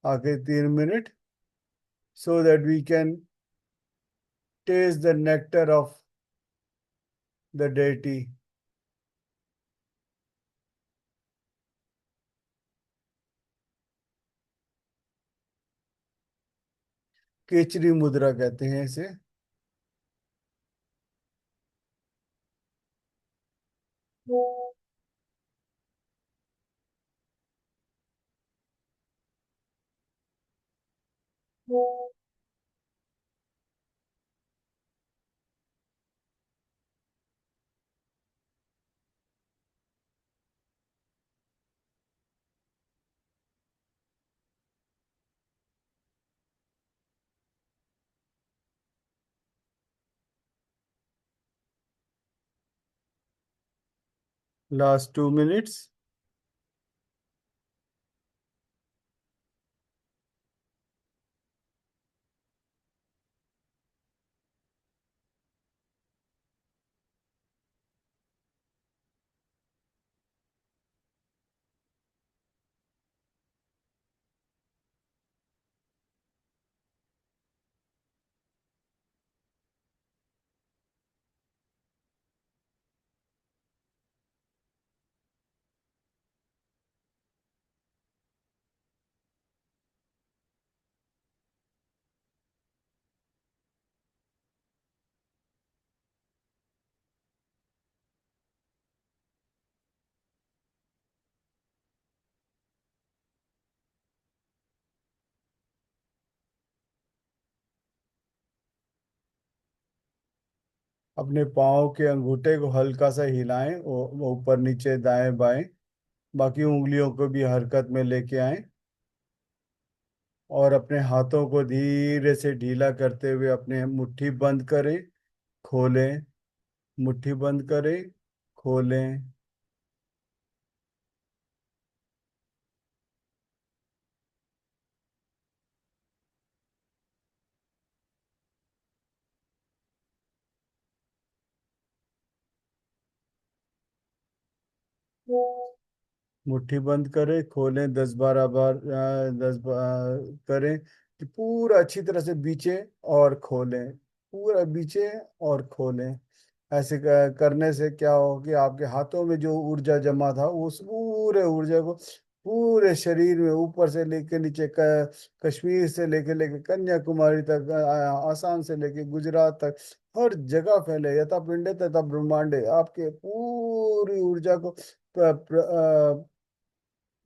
आखिर 3 मिनट, so that we can test the nectar of the deity. केचरी मुद्रा कहते हैं इसे। Last 2 minutes. अपने पाँव के अंगूठे को हल्का सा हिलाएं, वो ऊपर नीचे दाएं बाएं, बाकी उंगलियों को भी हरकत में लेके आएं, और अपने हाथों को धीरे से ढीला करते हुए अपने मुट्ठी बंद करें, खोलें, मुट्ठी बंद करें, खोलें। मुट्ठी बंद करें, खोलें 10-12 बार, 10 बार करें कि पूरा अच्छी तरह से बीचे और खोलें, पूरा बीचे और खोलें। ऐसे करने से क्या हो कि आपके हाथों में जो ऊर्जा जमा था उस पूरे ऊर्जा को पूरे शरीर में ऊपर से लेके नीचे कश्मीर से लेके लेके कन्याकुमारी तक, आसाम से लेके गुजरात तक, हर जगह फैले। यथा पिंडे तथा ब्रह्मांडे, आपके पूरी ऊर्जा को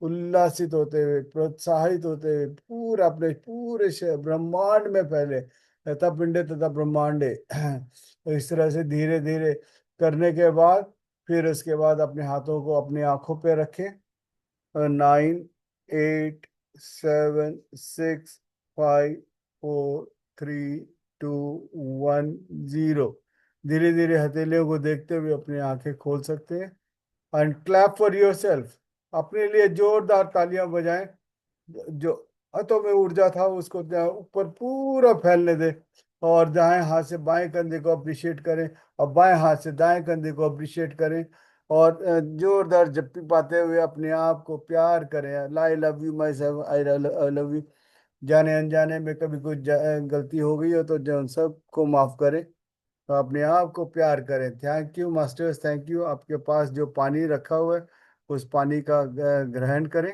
उल्लासित होते हुए, प्रोत्साहित होते हुए पूरा अपने पूरे ब्रह्मांड में फैले। यथा पिंडे तथा ब्रह्मांडे। तो इस तरह से धीरे धीरे करने के बाद फिर उसके बाद अपने हाथों को अपनी आंखों पे रखें। 9, 8, 7, 6, 5, 4, 3, 2 1 0। धीरे धीरे हथेलियों को देखते हुए अपनी आंखें खोल सकते हैं। And clap for your self. अपने लिए जोरदार तालियां बजाएं। जो हाथों में ऊर्जा था उसको ऊपर पूरा फैलने दे। और दाएं हाथ से बाएं कंधे को अप्रिशिएट करें और बाएं हाथ से दाएं कंधे को अप्रिशिएट करें। और जोरदार जप्पी पाते हुए अपने आप को प्यार करें। I love you my self, I love you. जाने अनजाने में कभी कुछ गलती हो गई हो तो जो सबको माफ करें। तो अपने आप को प्यार करें। Thank you masters, thank you. आपके पास जो पानी रखा हुआ है उस पानी का ग्रहण करें।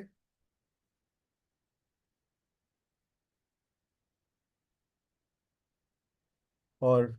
और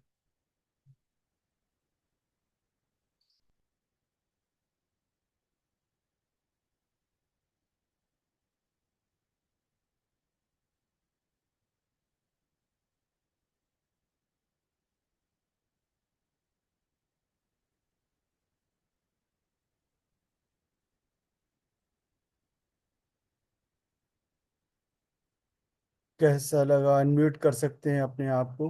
कैसा लगा? अनम्यूट कर सकते हैं अपने आप को।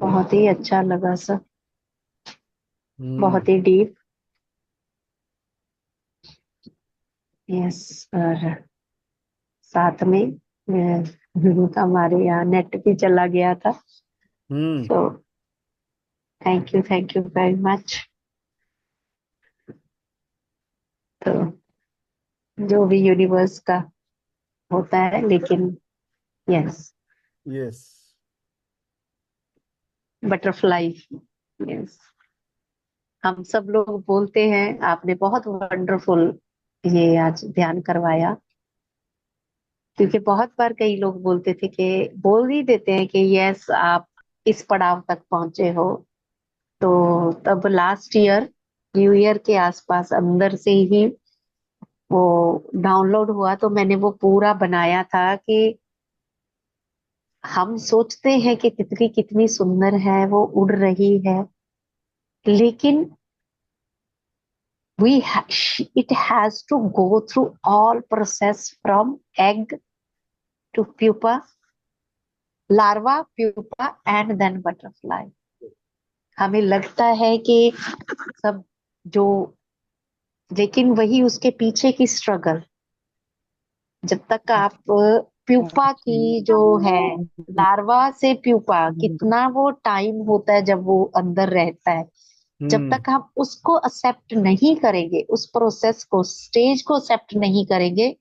बहुत ही अच्छा लगा सर, बहुत हम्म। ही डीप। यस। और साथ में हमारे यहाँ नेट भी चला गया था, हम्म। तो थैंक यू वेरी मच। तो जो भी यूनिवर्स का होता है, लेकिन यस, यस। बटरफ्लाई। यस, हम सब लोग बोलते हैं, आपने बहुत वंडरफुल ये आज ध्यान करवाया। क्योंकि बहुत बार कई लोग बोलते थे कि बोल ही देते हैं कि यस आप इस पड़ाव तक पहुंचे हो। तो तब लास्ट ईयर न्यू ईयर के आसपास अंदर से ही वो डाउनलोड हुआ, तो मैंने वो पूरा बनाया था कि हम सोचते हैं कि तितली कितनी सुंदर है, वो उड़ रही है, लेकिन we ha it has to go through all process from egg to pupa, larva, pupa and then butterfly। हमें लगता है कि सब जो, लेकिन वही उसके पीछे की स्ट्रगल। जब तक आप प्यूपा की जो है, लार्वा से प्यूपा कितना वो टाइम होता है जब वो अंदर रहता है, जब हम्म। तक हम उसको एक्सेप्ट नहीं करेंगे, उस प्रोसेस को, स्टेज को एक्सेप्ट नहीं करेंगे,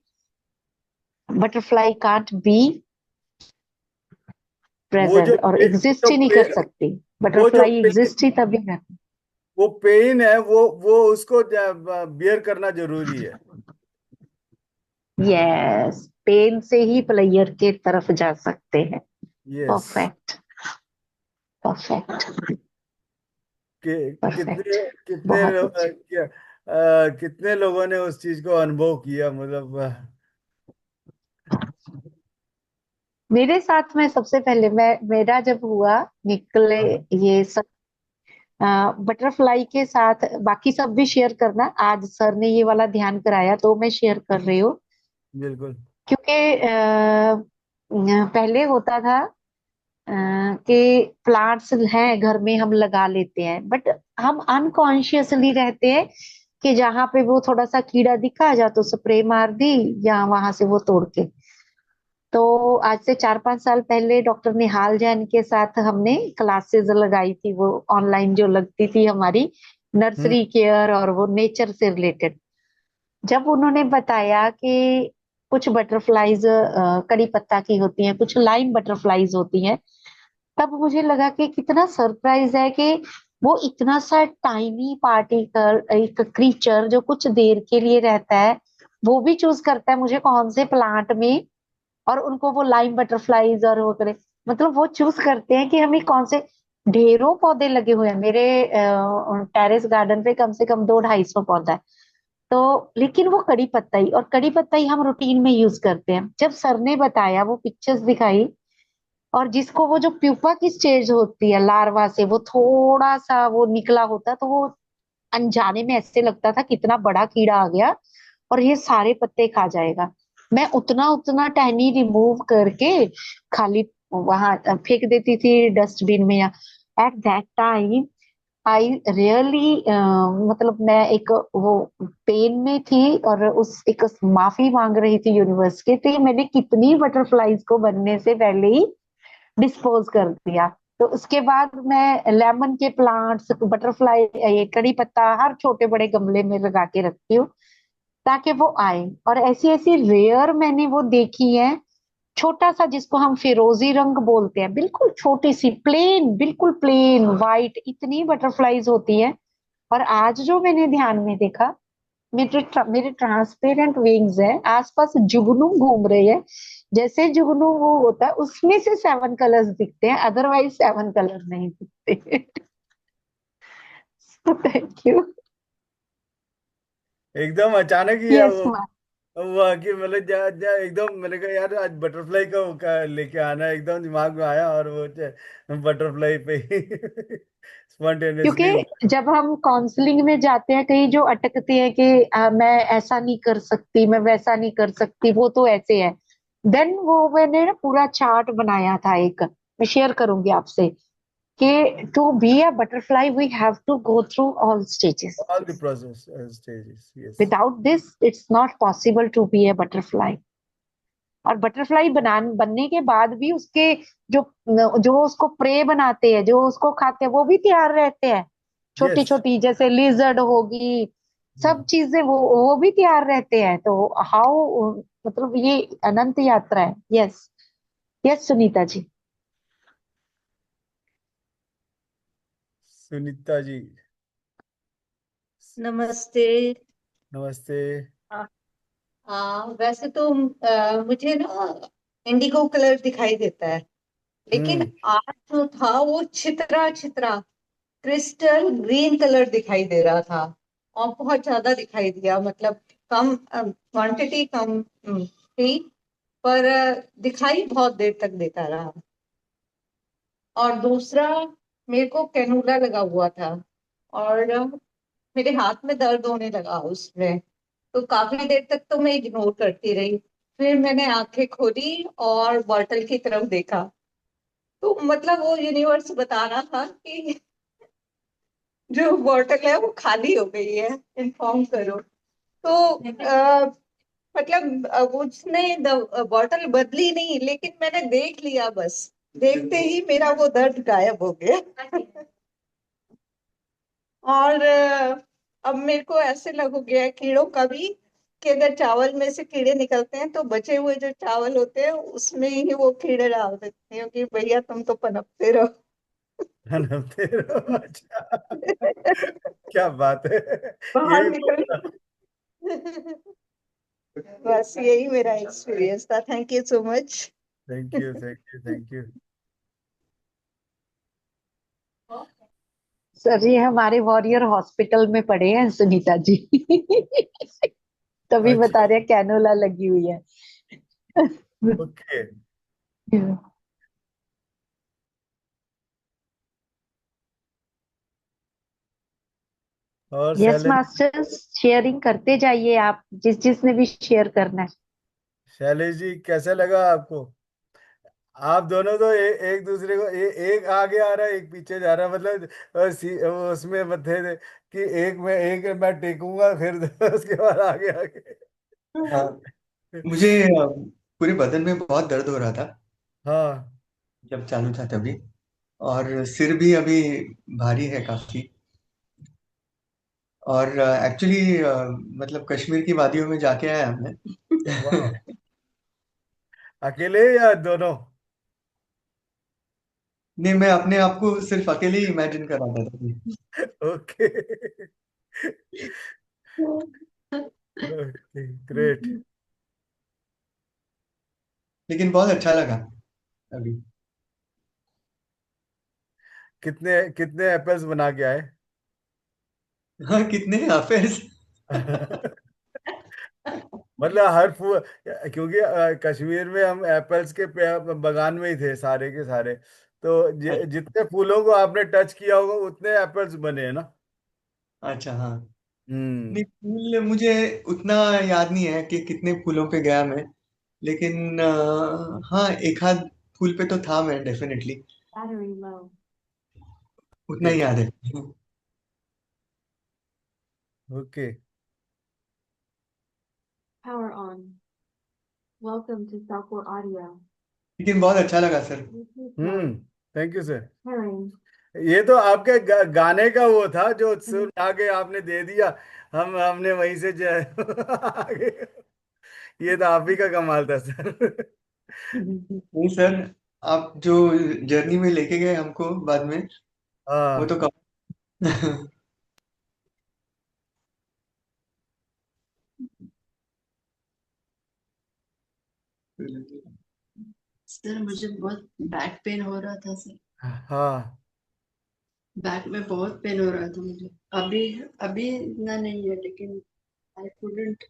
बटरफ्लाई कांट बी वो जो प्रेजेंट और वो एग्जिस्ट जो ही नहीं कर सकती। वो जो बटरफ्लाई एग्जिस्ट ही तभी कर। वो पेन है, वो उसको बियर करना जरूरी है। यस, पेन से ही प्लेयर के तरफ जा सकते हैं। यस। Perfect, perfect, perfect. कितने कितने बहुत अच्छे। कितने लोगों ने उस चीज को अनुभव किया, मतलब मेरे साथ में सबसे पहले मेरा जब हुआ निकले हाँ, ये सब बटरफ्लाई के साथ, बाकी सब भी शेयर करना, आज सर ने ये वाला ध्यान कराया तो मैं शेयर कर रही हूँ। बिल्कुल। क्योंकि पहले होता था कि प्लांट्स हैं घर में, हम लगा लेते हैं, बट हम अनकॉन्शियसली रहते हैं कि जहां पे वो थोड़ा सा कीड़ा दिखा जा तो स्प्रे मार दी या वहां से वो तोड़ के। तो आज से 4-5 साल पहले डॉक्टर निहाल जैन के साथ हमने क्लासेस लगाई थी, वो ऑनलाइन जो लगती थी हमारी, हम्म। नर्सरी केयर और वो नेचर से रिलेटेड। जब उन्होंने बताया कि कुछ बटरफ्लाईज कड़ी पत्ता की होती हैं, कुछ लाइम बटरफ्लाईज होती हैं, तब मुझे लगा कि कितना सरप्राइज है कि वो इतना सा टाइनी पार्टिकल, एक क्रीचर जो कुछ देर के लिए रहता है, वो भी चूज करता है मुझे कौन से प्लांट में, और उनको वो लाइम बटरफ्लाईज और वो करे, मतलब वो चूज करते हैं कि हमें कौन से। ढेरों पौधे लगे हुए हैं मेरे टेरेस गार्डन पे, कम से कम 200-250 पौधा है। तो लेकिन वो कड़ी पत्ता ही, और कड़ी पत्ता ही हम रूटीन में यूज करते हैं। जब सर ने बताया, वो पिक्चर्स दिखाई, और जिसको वो जो प्यूपा की स्टेज होती है लार्वा से वो थोड़ा सा वो निकला होता, तो वो अनजाने में ऐसे लगता था कितना बड़ा कीड़ा आ गया और ये सारे पत्ते खा जाएगा। मैं उतना उतना टहनी रिमूव करके खाली वहां फेंक देती थी डस्टबिन में। या at that time I really, मतलब मैं एक वो पेन में थी और उस एक माफी मांग रही थी यूनिवर्स के, तो मैंने कितनी बटरफ्लाईज को बनने से पहले ही डिस्पोज कर दिया। तो उसके बाद मैं लेमन के प्लांट्स, बटरफ्लाई, ये कड़ी पत्ता हर छोटे बड़े गमले में लगा के रखती हूँ ताकि वो आए। और ऐसी ऐसी रेयर मैंने वो देखी है, छोटा सा जिसको हम फिरोजी रंग बोलते हैं, बिल्कुल छोटी सी प्लेन, बिल्कुल प्लेन वाइट, इतनी बटरफ्लाईज होती है। और आज जो मैंने ध्यान में देखा, मेरे ट्रांसपेरेंट विंग्स है, आसपास जुगनू घूम रहे हैं। जैसे जुगनू वो होता है उसमें से 7 कलर्स दिखते हैं, अदरवाइज 7 कलर नहीं दिखते। Thank you. एकदम अचानक ही है यस। वो आके मतलब जा जा एकदम मैंने कहा यार आज बटरफ्लाई का लेके आना है, एकदम दिमाग में आया और वो बटरफ्लाई पे ही स्पॉन्टेनियसली। क्योंकि जब हम काउंसलिंग में जाते हैं, कहीं जो अटकते हैं कि मैं ऐसा नहीं कर सकती, मैं वैसा नहीं कर सकती, वो तो ऐसे है। देन वो मैंने ना पूरा चार्ट बनाया था एक, मैं शेयर करूंगी आपसे, कि to be a butterfly we have to go through all stages. All the process stages, yes. Without this it's not possible to be a butterfly. और बटरफ्लाई बनने के बाद भी उसके जो जो उसको प्रे बनाते हैं, जो उसको खाते हैं, वो भी तैयार रहते हैं। छोटी यस। छोटी जैसे लिजर्ड होगी, सब चीजें वो भी तैयार रहते हैं। तो हाउ, मतलब ये अनंत यात्रा है। यस। यस सुनीता जी। सुनीता जी, नमस्ते। नमस्ते। वैसे तो मुझे ना इंडिगो कलर दिखाई देता है, लेकिन हम्म। आज जो था वो छितरा छितरा क्रिस्टल ग्रीन कलर दिखाई दे रहा था, और बहुत ज्यादा दिखाई दिया। मतलब कम क्वांटिटी कम थी, पर दिखाई बहुत देर तक देता रहा। और दूसरा, मेरे को कैनूला लगा हुआ था, और मेरे हाथ में दर्द होने लगा उसमें। तो काफी देर तक तो मैं इग्नोर करती रही। फिर मैंने आंखें खोली और बॉटल की तरफ देखा, तो मतलब वो यूनिवर्स बता रहा था कि जो बॉटल है वो खाली हो गई है, इन्फॉर्म करो। तो मतलब उसने बॉटल बदली नहीं, लेकिन मैंने देख लिया, बस देखते ही मेरा वो दर्द गायब हो गया। और अब मेरे को ऐसे लग हो गया कीड़ों का भी, कि अगर चावल में से कीड़े निकलते हैं तो बचे हुए जो चावल होते हैं उसमें ही वो कीड़े डाल देते हैं कि भैया तुम तो पनपते रहो। नमस्ते। अच्छा, क्या बात है। ये बाहर भी निकल। बस यही मेरा एक्सपीरियंस था। Thank you so much. Thank you, thank you, thank you. Sir ji हमारे वॉरियर हॉस्पिटल में पड़े हैं सुनीता जी। तभी बता अच्छा, रहे हैं कैनोला लगी हुई है। ओके। और यस शैलेश, मास्टर्स, शेयरिंग करते जाइए आप, जिस जिसने भी शेयर करना है। शैलेश जी कैसा लगा आपको? आप दोनों तो एक दूसरे को एक आगे आ रहा है, एक पीछे जा रहा है, मतलब उसमें थे कि एक मैं टेकूंगा फिर उसके बाद आगे आगे। हाँ, मुझे पूरे बदन में बहुत दर्द हो रहा था हाँ। जब चालू था तभी। और सिर भी अभी भारी है काफी। और एक्चुअली मतलब कश्मीर की वादियों में जाके आया हमने। वाह। अकेले या दोनों? नहीं, मैं अपने आप को सिर्फ अकेले ही इमेजिन कर रहा था। Okay, okay, great. लेकिन बहुत अच्छा लगा अभी। कितने कितने एप्पल्स बना के आए? हाँ, कितने अफेयर्स। मतलब हर फूल, क्योंकि कश्मीर में हम एप्पल्स के बगान में ही थे सारे के सारे, तो जितने फूलों को आपने टच किया होगा उतने एप्पल्स बने हैं ना। अच्छा हाँ। हम्म। नहीं, फूल मुझे उतना याद नहीं है कि कितने फूलों पे गया मैं, लेकिन हाँ एक आध फूल पे तो था मैं डेफिनेटली, उतना ओके। ही याद है। Okay. Power on. Welcome to Southport Audio. लेकिन बहुत अच्छा लगा sir. Bluetooth hmm. mode. Thank you sir. Pairing. ये तो आपके गाने का वो था जो सुर आगे आपने दे दिया, हमने वहीं से आगे। ये तो आप ही का कमाल था सर। नहीं सर, आप जो जर्नी में लेके गए हमको बाद में, वो हाँ। तो कम। सर मुझे बहुत बैक पेन हो रहा था सर। हाँ। बैक में बहुत पेन हो रहा था मुझे। अभी अभी इतना नहीं है, लेकिन आई कुडंट।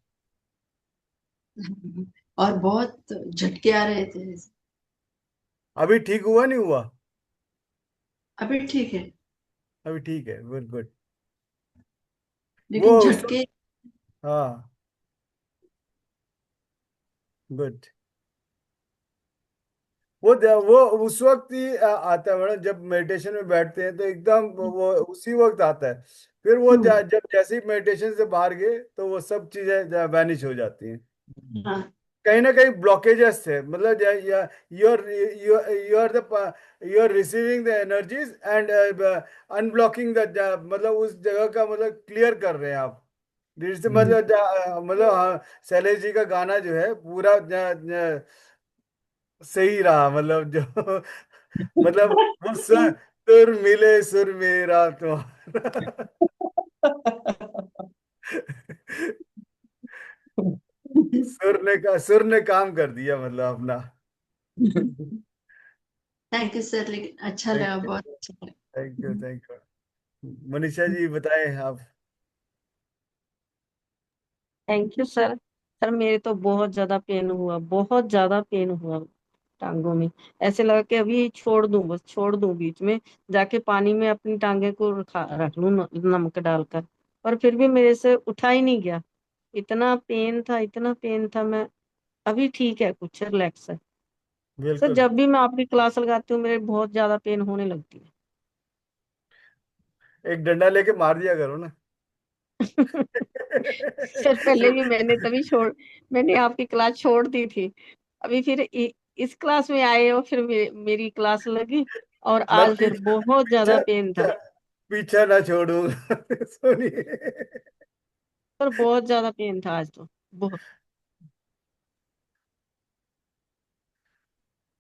और बहुत झटके आ रहे थे। अभी ठीक हुआ नहीं हुआ? अभी ठीक है, अभी ठीक है, गुड गुड। वो लेकिन उस झटके। हाँ, गुड। वो उस वक्त ही आता है मैडम, जब मेडिटेशन में बैठते हैं तो एकदम वो उसी वक्त आता है। फिर वो जब जैसे ही मेडिटेशन से बाहर गए तो वो सब चीजें वैनिश हो जाती हैं। हाँ। कहीं ना कहीं ब्लॉकेजेस थे, मतलब you are the you are receiving the energies and unblocking the, मतलब उस जगह का मतलब क्लियर कर रहे हैं आप। जिससे मतलब मतलब हाँ, शैलेश जी का गाना जो है पूरा सही रहा, मतलब जो मतलब वो सुर मिले सुर मेरा तुम्हारा। सुर ने काम कर दिया मतलब अपना। थैंक यू सर, लेकिन अच्छा थैंक लगा, यू। बहुत अच्छा थैंक यू। लगा। Thank you. मनीषा जी बताएं आप। Thank you sir. सर मेरे तो बहुत ज्यादा पेन हुआ, बहुत ज्यादा पेन हुआ टांगों में। ऐसे लगा कि अभी छोड़ दूं, बस छोड़ दूं, बीच में जाके पानी में अपनी टांगे को रख लूं नमक डालकर। पर फिर भी मेरे से उठा ही नहीं गया। इतना पेन था, इतना पेन था। मैं अभी ठीक है, कुछ रिलैक्स है। सर बिल्कुल। जब भी मैं आपकी क्लास लगाती हूँ मेरे बहुत ज्यादा पेन होने लगती है। एक डंडा लेके मार दिया करो ना। सर पहले भी मैंने आपकी क्लास छोड़ दी थी। अभी फिर इस क्लास में आए और फिर मेरी क्लास लगी, और मैं आज फिर बहुत ज्यादा पीछा पेन था। पीछा पीछा ना छोड़ूंगा। सुनिए। पर बहुत ज्यादा पेन था आज तो, बहुत।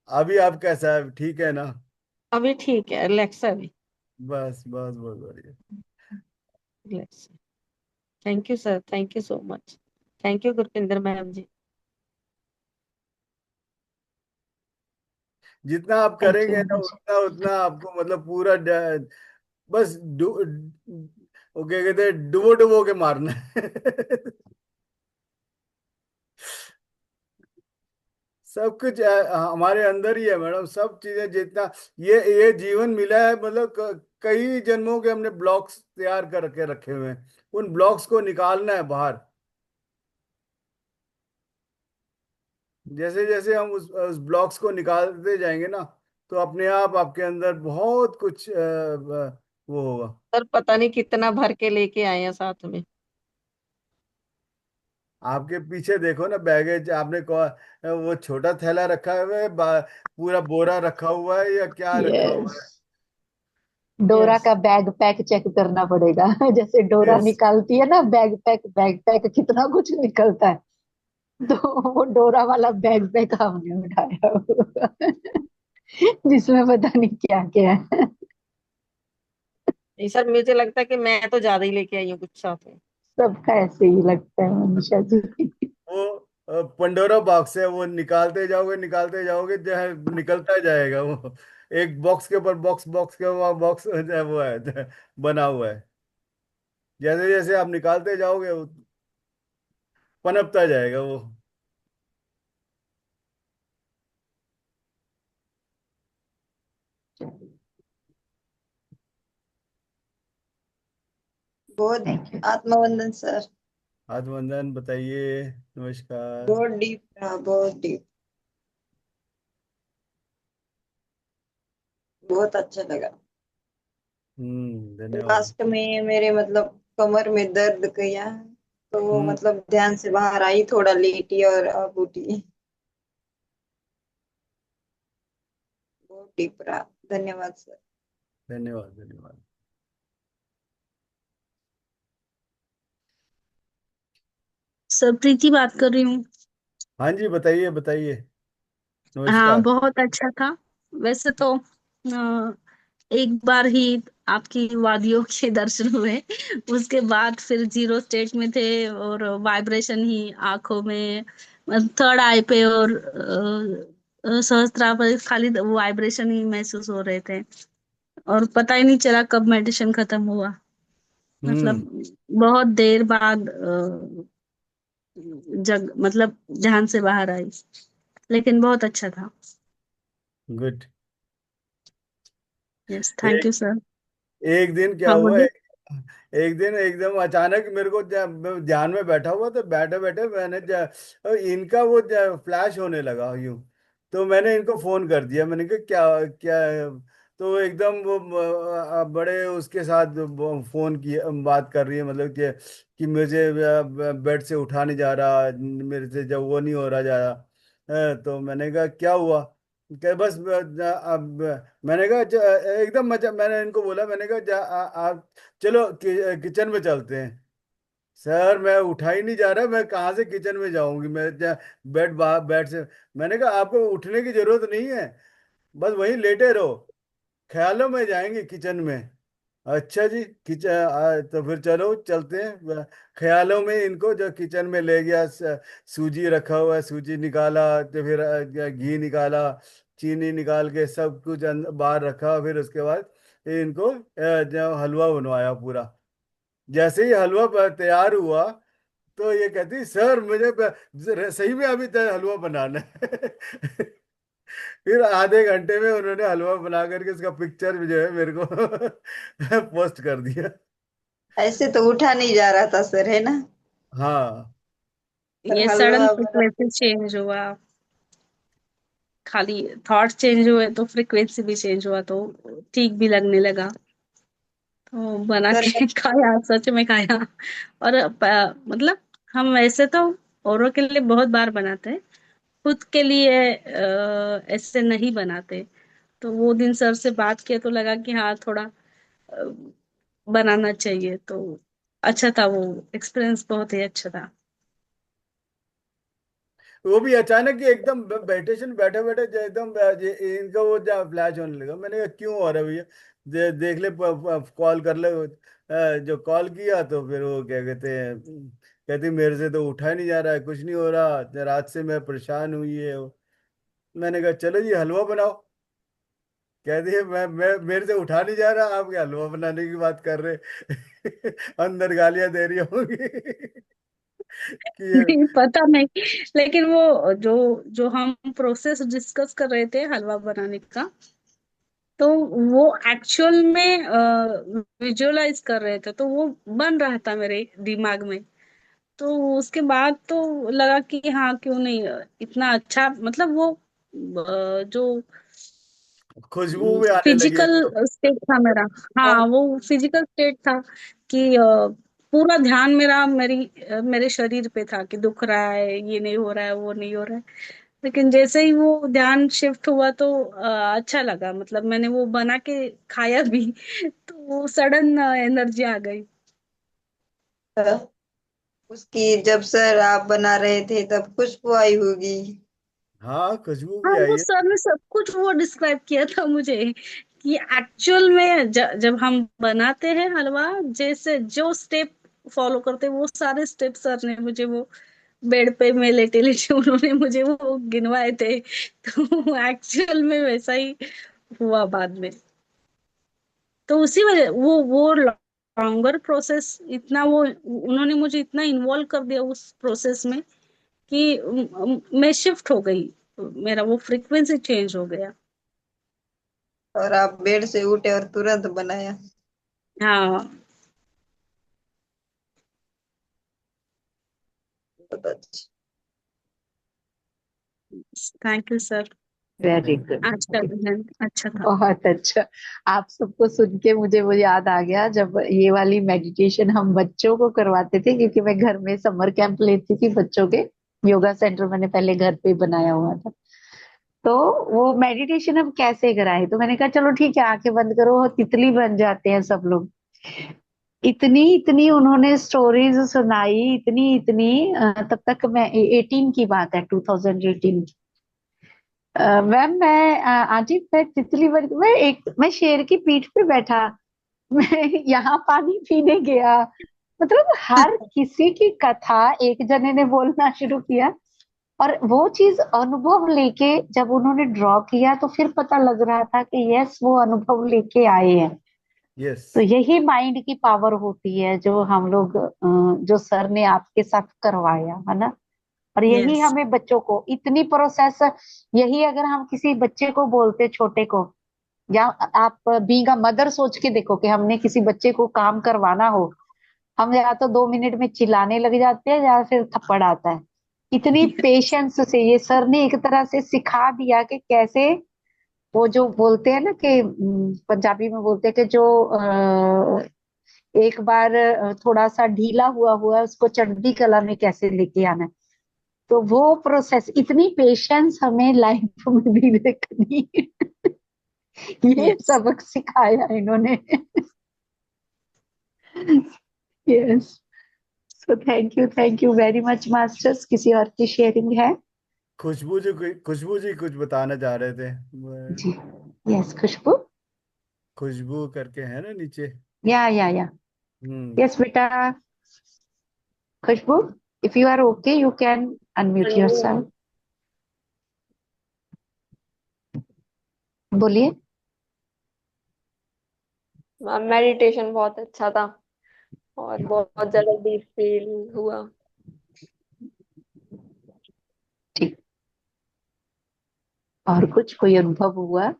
अभी आप कैसा है, ठीक है ना? अभी ठीक है, रिलैक्स है अभी। बस बस, बहुत बढ़िया। रिलैक्स है। Thank you sir, thank you so much. Thank you Gurpinder ma'am ji. जितना आप Thank you, करेंगे ना Manisha. उतना उतना आपको मतलब पूरा बस वो क्या कहते हैं, डुबो डुबो के मारना है। सब कुछ हमारे अंदर ही है मैडम, सब चीजें जितना ये जीवन मिला है, मतलब कई जन्मों के हमने ब्लॉक्स तैयार करके रखे हुए हैं, उन ब्लॉक्स को निकालना है बाहर। जैसे जैसे हम उस ब्लॉक्स को निकालते जाएंगे ना, तो अपने आप आपके अंदर बहुत कुछ वो होगा। सर पता नहीं कितना भर के लेके आए हैं साथ में। आपके पीछे देखो ना, बैगेज आपने वो छोटा थैला रखा हुआ है, पूरा बोरा रखा हुआ है या क्या रखा हुआ है? Yes. डोरा यस। का बैग पैक चेक करना पड़ेगा। जैसे डोरा यस। निकालती है ना, बैग पैक कितना कुछ निकलता है। तो वो डोरा वाला बैग पैक हमने उठाया हुआ है, जिसमें पता नहीं क्या क्या है। नहीं सर, मुझे लगता है कि मैं तो ज्यादा ही लेके आई हूँ कुछ साथ में। सबका ऐसे ही लगता है मनीषा जी। वो पंडोरा बॉक्स है, वो निकालते जाओगे जो है निकलता जाएगा वो। एक बॉक्स के ऊपर बॉक्स, बॉक्स के ऊपर बॉक्स वो है बना हुआ है। जैसे जैसे आप निकालते जाओगे पनपता जाएगा वो। बहुत थैंक यू। आत्मवंदन सर। आत्मवंदन बताइए। नमस्कार। बहुत डीप रहा, बहुत डीप। बहुत अच्छा लगा। धन्यवाद। लास्ट में मेरे मतलब कमर में दर्द किया, तो वो हम्म। मतलब ध्यान से बाहर आई, थोड़ा लेटी और अब उठी। बहुत डीप रहा। धन्यवाद सर। धन्यवाद धन्यवाद। सर प्रीति बात कर रही हूँ। हाँ जी, बताइए बताइए। हाँ, नमस्कार। बहुत अच्छा था। वैसे तो एक बार ही आपकी वादियों के दर्शन हुए। उसके बाद फिर जीरो स्टेट में थे और वाइब्रेशन ही आंखों में, थर्ड आई पे और सहस्त्रा पर खाली वाइब्रेशन ही महसूस हो रहे थे। और पता ही नहीं चला कब मेडिटेशन खत्म हुआ। हम्म। मतलब बहुत देर बाद जग मतलब ध्यान से बाहर आई, लेकिन बहुत अच्छा था। Good. Yes, thank you sir. एक दिन क्या हाँ हुआ, बोलिए। एक दिन एकदम अचानक मेरे को मैं ध्यान में बैठा हुआ, तो बैठे बैठे मैंने इनका वो फ्लैश होने लगा यूं। तो मैंने इनको फोन कर दिया, मैंने कहा क्या क्या है? तो एकदम वो बड़े उसके साथ वो फोन की बात कर रही है, मतलब कि मुझे बेड से उठा नहीं जा रहा, मेरे से जब वो नहीं हो रहा जा रहा। तो मैंने कहा क्या हुआ? क्या बस अब मैंने कहा एकदम मजा, मैंने इनको बोला, मैंने कहा आप चलो किचन में चलते हैं। सर मैं उठा ही नहीं जा रहा, मैं कहाँ से किचन में जाऊंगी, मैं बेड से। मैंने कहा आपको उठने की जरूरत नहीं है, बस वहीं लेटे रहो, ख्यालों में जाएंगे किचन में। अच्छा जी, किचन तो फिर चलो चलते हैं। ख्यालों में इनको जो किचन में ले गया, सूजी रखा हुआ है, सूजी निकाला, तो फिर घी निकाला, चीनी निकाल के सब कुछ बाहर रखा। फिर उसके बाद इनको जो हलवा बनवाया पूरा। जैसे ही हलवा तैयार हुआ, तो ये कहती सर मुझे सही में अभी हलवा बनाना है। फिर आधे घंटे में उन्होंने हलवा बना करके उसका पिक्चर जो है मेरे को पोस्ट कर दिया। ऐसे तो उठा नहीं जा रहा था सर, है ना? हाँ। पर ये सडन हलवा बना। फ्रिक्वेंसी चेंज हुआ, खाली थॉट चेंज हुए तो फ्रिक्वेंसी भी चेंज हुआ, तो ठीक भी लगने लगा। तो बना सर के खाया, सच में खाया। और मतलब हम ऐसे तो औरों के लिए बहुत बार बनाते हैं, खुद के लिए ऐसे नहीं बनाते। तो वो दिन सर से बात किया तो लगा कि हाँ, थोड़ा बनाना चाहिए। तो अच्छा था, वो एक्सपीरियंस बहुत ही अच्छा था। वो भी अचानक ही एकदम बैठे बैठे एकदम इनका वो फ्लैश होने लगा। मैंने कहा क्यों हो रहा है भैया, देख ले, कॉल कर ले। जो कॉल किया तो फिर वो क्या कहते हैं, कहती मेरे से तो उठा नहीं जा रहा है, कुछ नहीं हो रहा, रात से मैं परेशान हुई है। मैंने कहा चलो जी हलवा बनाओ। कहती है मैं मेरे से उठा नहीं जा रहा, आप क्या हलवा बनाने की बात कर रहे? अंदर गालियां दे रही होंगी कि नहीं पता नहीं, लेकिन वो जो जो हम प्रोसेस डिस्कस कर रहे थे हलवा बनाने का, तो वो एक्चुअल में विजुअलाइज कर रहे थे, तो वो बन रहा था मेरे दिमाग में। तो उसके बाद तो लगा कि हाँ, क्यों नहीं, इतना अच्छा, मतलब वो जो खुशबू भी आने लगी फिजिकल एकदम। स्टेट था मेरा। हाँ, वो फिजिकल स्टेट था कि पूरा ध्यान मेरा मेरे शरीर पे था कि दुख रहा है, ये नहीं हो रहा है, वो नहीं हो रहा है। लेकिन जैसे ही वो ध्यान शिफ्ट हुआ तो अच्छा लगा, मतलब मैंने वो बना के खाया भी तो वो सडन एनर्जी आ गई। उसकी जब सर आप बना रहे थे तब खुशबू आई होगी। हाँ, खुशबू हाँ, भी वो आई है। सर ने सब कुछ वो डिस्क्राइब किया था मुझे कि एक्चुअल में जब हम बनाते हैं हलवा, जैसे जो स्टेप फॉलो करते हैं, वो सारे स्टेप सर ने मुझे वो बेड पे में लेटे लेटे उन्होंने मुझे वो गिनवाए थे। तो एक्चुअल में वैसा ही हुआ बाद में। तो उसी वजह वो स्ट्रॉन्गर प्रोसेस, इतना वो उन्होंने मुझे इतना इन्वॉल्व कर दिया उस प्रोसेस में कि मैं शिफ्ट हो गई, मेरा वो फ्रीक्वेंसी चेंज हो गया। और आप बेड से उठे और तुरंत बनाया। हाँ। बहुत अच्छा। Thank you sir, very good. आज का दिन अच्छा था। बहुत अच्छा। आप सबको सुन के मुझे वो याद आ गया, जब ये वाली मेडिटेशन हम बच्चों को करवाते थे, क्योंकि मैं घर में समर कैंप लेती थी बच्चों के। योगा सेंटर मैंने पहले घर पे बनाया हुआ था। तो वो मेडिटेशन हम कैसे कराए, तो मैंने कहा चलो ठीक है, आंखें बंद करो, तितली बन जाते हैं सब लोग। इतनी इतनी उन्होंने स्टोरीज सुनाई, इतनी इतनी, तब तक मैं 18 की बात है, 2018 की। मैम मैं आंटी मैं तितली बन, मैं शेर की पीठ पे बैठा, मैं यहाँ पानी पीने गया। मतलब हर किसी की कथा एक जने ने बोलना शुरू किया, और वो चीज अनुभव लेके जब उन्होंने ड्रॉ किया तो फिर पता लग रहा था कि यस वो अनुभव लेके आए हैं। यस। तो यही माइंड की पावर होती है, जो हम लोग जो सर ने आपके साथ करवाया है ना। और यही यस। हमें बच्चों को इतनी प्रोसेस, यही अगर हम किसी बच्चे को बोलते छोटे को, या आप बीइंग अ मदर सोच के देखो कि हमने किसी बच्चे को काम करवाना हो, हम या तो 2 मिनट में चिल्लाने लग जाते हैं या फिर थप्पड़ आता है। इतनी पेशेंस से ये सर ने एक तरह से सिखा दिया कि कैसे, वो जो बोलते हैं ना कि पंजाबी में बोलते हैं कि जो एक बार थोड़ा सा ढीला हुआ हुआ है उसको चढ़ती कला में कैसे लेके आना है। तो वो प्रोसेस, इतनी पेशेंस हमें लाइफ में भी देखनी है। ये यस। सबक सिखाया इन्होंने। Yes. So thank you very much masters. किसी और की शेयरिंग है? खुशबू जी कुछ बताना चाह रहे थे। जी। यस खुशबू। खुशबू करके है ना नीचे। या हम्म। यस बेटा। Khushboo, if you are okay you can unmute yourself. बोलिए। मैम मेडिटेशन बहुत अच्छा था और बहुत ज्यादा डीप फील हुआ। ठीक। और कुछ कोई अनुभव हुआ?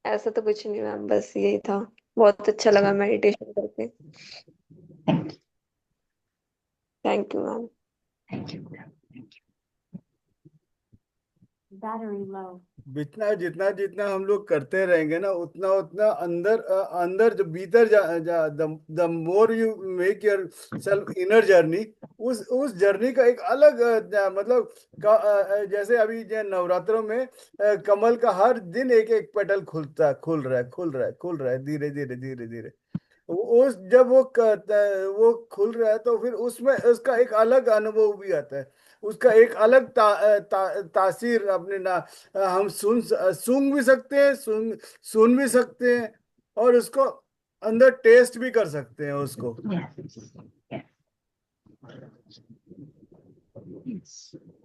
ऐसा तो कुछ नहीं मैम, बस यही था। बहुत अच्छा लगा मेडिटेशन करके। Thank thank you ma'am. You. Battery low. जितना जितना जितना हम लोग करते रहेंगे ना, उतना उतना अंदर अंदर जो भीतर the more you make your self inner journey, उस जर्नी का एक अलग मतलब जैसे अभी नवरात्रों में कमल का हर दिन एक एक पेटल खुलता है, खुल रहा है, खुल रहा है, खुल रहा है, धीरे धीरे धीरे धीरे। उस जब वो खुल रहा है तो फिर उसमें उसका एक अलग अनुभव भी आता है, उसका एक अलग तासीर अपने ना हम सूंघ भी सकते हैं, सुन भी सकते हैं, और उसको अंदर टेस्ट भी कर सकते हैं उसको।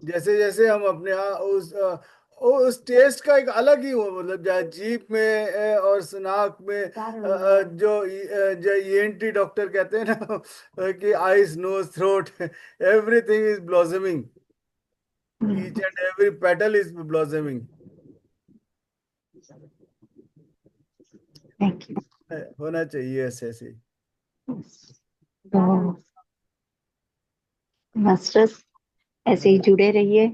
जैसे जैसे हम अपने यहाँ उस टेस्ट का एक अलग ही हो, मतलब जीभ में और नाक में जो ईएनटी डॉक्टर कहते हैं ना कि eyes nose throat everything is blossoming, each and every petal is blossoming. Thank you. होना चाहिए ऐसे ऐसे। तो मास्टर्स ऐसे ही जुड़े रहिए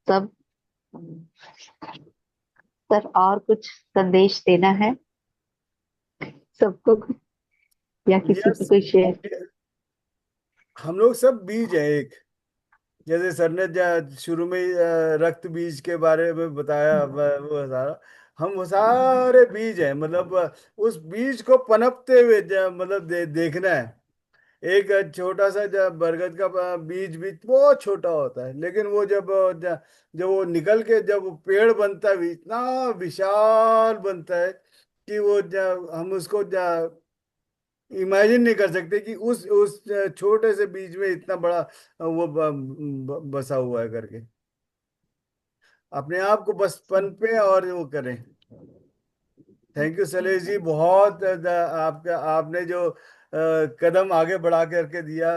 सब। सर और कुछ संदेश देना है सबको, या किसी को यस। कोई शेयर? हम लोग सब बीज है एक, जैसे सर ने शुरू में ही रक्त बीज के बारे में बताया, वो सारा हम वो सारे बीज हैं, मतलब उस बीज को पनपते हुए मतलब देखना है। एक छोटा सा जब बरगद का बीज भी बहुत छोटा होता है, लेकिन वो जब वो निकल के जब वो पेड़ बनता है भी इतना विशाल बनता है कि वो हम उसको इमेजिन नहीं कर सकते कि उस छोटे से बीज में इतना बड़ा वो बसा हुआ है करके। अपने आप को बस पनपे और वो करें। थैंक यू शैलेश जी, बहुत आपका आपने जो कदम आगे बढ़ा करके दिया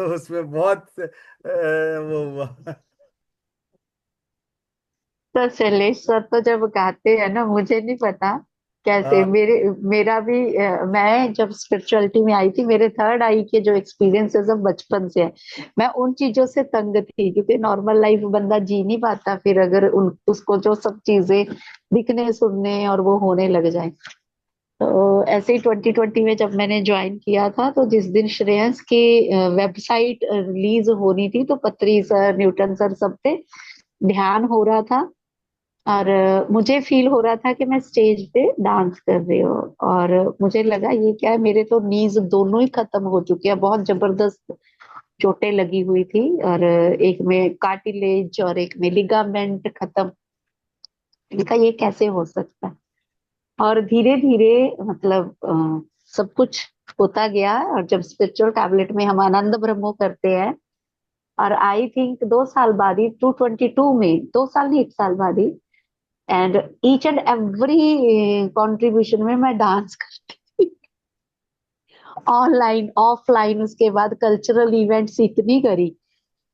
उसमें बहुत वो हुआ। तो शैलेश सर तो जब गाते हैं ना, मुझे नहीं पता कैसे हाँ मेरा भी मैं जब स्पिरिचुअलिटी में आई थी, मेरे थर्ड आई के जो एक्सपीरियंस है सब बचपन से है। मैं उन चीजों से तंग थी, क्योंकि नॉर्मल लाइफ बंदा जी नहीं पाता फिर अगर उसको जो सब चीजें दिखने सुनने और वो होने लग जाए। तो ऐसे ही 2020 में जब मैंने ज्वाइन किया था, तो जिस दिन श्रेयस की वेबसाइट रिलीज होनी थी, तो पत्री सर, न्यूटन सर, सब पे ध्यान हो रहा था। और मुझे फील हो रहा था कि मैं स्टेज पे डांस कर रही हूँ, और मुझे लगा ये क्या है, मेरे तो नीज दोनों ही खत्म हो चुके हैं, बहुत जबरदस्त चोटें लगी हुई थी, और एक में कार्टिलेज और एक में लिगामेंट खत्म। इनका ये कैसे हो सकता है? और धीरे धीरे मतलब सब कुछ होता गया। और जब स्पिरिचुअल टैबलेट में हम आनंद ब्रह्मो करते हैं, और आई थिंक 2 साल बाद ही, 222 में, 2 साल नहीं 1 साल बाद ही, and each and every contribution में मैं डांस करती, ऑनलाइन ऑफलाइन, उसके बाद कल्चरल इवेंट्स इतनी करी।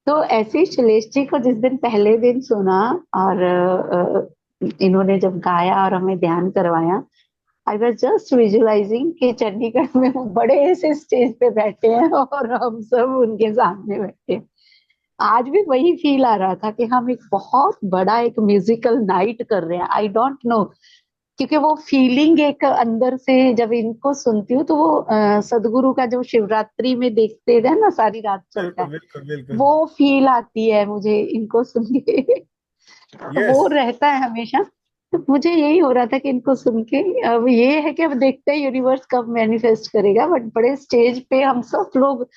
तो ऐसे ही शैलेश जी को जिस दिन पहले दिन सुना, और इन्होंने जब गाया और हमें ध्यान करवाया, आई वॉज जस्ट विजुअलाइजिंग कि चंडीगढ़ में वो बड़े से स्टेज पे बैठे हैं और हम सब उनके सामने बैठे हैं। आज भी वही फील आ रहा था कि हम एक बहुत बड़ा एक म्यूजिकल नाइट कर रहे हैं। आई डोंट नो, क्योंकि वो फीलिंग एक अंदर से जब इनको सुनती हूँ, तो वो सदगुरु का जो शिवरात्रि में देखते थे ना, सारी रात चलता बिल्कुल है, बिल्कुल बिल्कुल। वो फील आती है मुझे इनको सुन के। यस। वो रहता है हमेशा। तो मुझे यही हो रहा था कि इनको सुन के, अब ये है कि अब देखते हैं यूनिवर्स कब मैनिफेस्ट करेगा, बट बड़े स्टेज पे हम सब लोग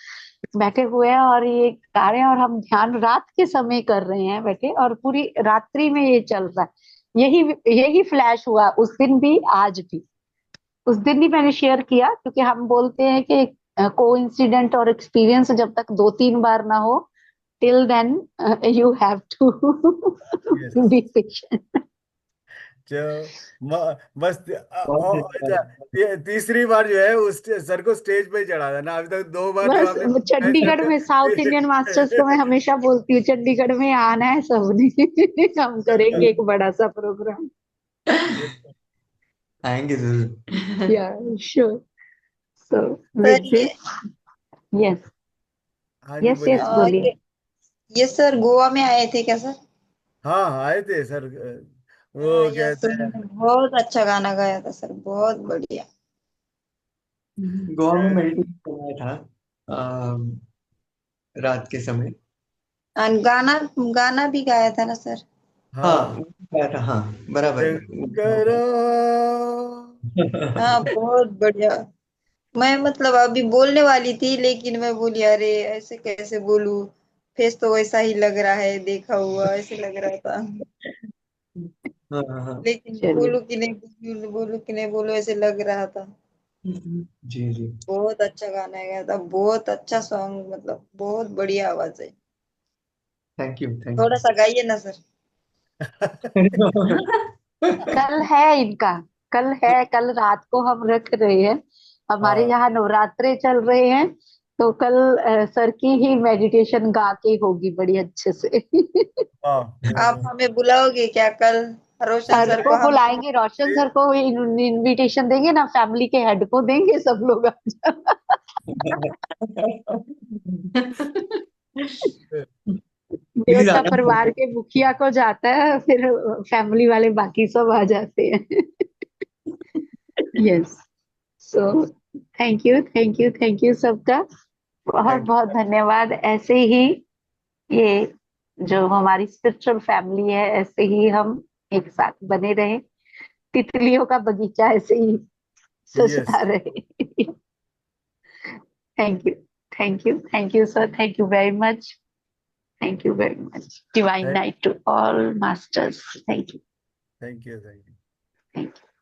बैठे हुए हैं और ये गा रहे हैं, और हम ध्यान रात के समय कर रहे हैं बैठे, और पूरी रात्रि में ये चल रहा है। यही यही फ्लैश हुआ उस दिन भी, आज भी। उस दिन भी मैंने शेयर किया, क्योंकि हम बोलते हैं कि को इंसिडेंट और एक्सपीरियंस जब तक 2-3 बार ना हो, till then you have to yes. Be patient. जो बस बहुत अच्छा अच्छा, तीसरी बार जो है उस सर को स्टेज पे ही चढ़ा था ना, अभी तक 2 बार जो बस आपने चंडीगढ़ में साउथ इंडियन मास्टर्स को मैं हमेशा बोलती हूँ, चंडीगढ़ में आना है सबने। हम करेंगे एक बड़ा सा प्रोग्राम। आएंगे जरूर। या sure. So sir with this, yes, हाँ जी यस, बोलिए। यस, बोलिए। ये सर गोवा में आए थे क्या सर? हाँ हाँ, आए थे सर। हाँ, वो यस कहते सर, हैं बहुत अच्छा गाना गाया था सर, बहुत बढ़िया। गोवा में मेडिटेशन करवाया था रात के समय। और गाना गाना भी गाया था ना सर? हाँ हाँ वो गाया था, हाँ बराबर। करो। हाँ, बहुत बढ़िया। मैं मतलब अभी बोलने वाली थी, लेकिन मैं बोली अरे ऐसे कैसे बोलूं, फेस तो वैसा ही लग रहा है, देखा हुआ ऐसे लग रहा था। हाँ हाँ। लेकिन चलिए, बोलूं कि नहीं बोलूं, ऐसे लग रहा था। जी जी। बहुत अच्छा गाना गाया था, बहुत अच्छा सॉन्ग, मतलब बहुत बढ़िया आवाज है। थैंक यू थैंक थोड़ा सा गाइए ना सर। यू। कल है इनका, कल है, कल रात को हम रख रहे हैं। हमारे हाँ यहाँ नवरात्रे चल रहे हैं, तो कल सर की ही मेडिटेशन गा के होगी बड़ी अच्छे से। हाँ आप हमें बुलाओगे क्या कल? रोशन सर सर को को हम बुलाएंगे, रोशन सर को इनविटेशन देंगे ना, फैमिली के हेड को देंगे, सब लोग आ जाओ। प्लीज देवता आना। परिवार के मुखिया को जाता है, फिर फैमिली वाले बाकी सब आ जाते हैं। यस। सो थैंक यू सबका, बहुत थैंक बहुत धन्यवाद। ऐसे ही ये जो हमारी स्पिरिचुअल फैमिली है, ऐसे ही हम एक साथ बने रहे, तितलियों का बगीचा ऐसे ही यस। सजता रहे। Thank you sir, thank you very much, thank you very much. Divine night to all masters, thank you, thank you thank you. Thank you.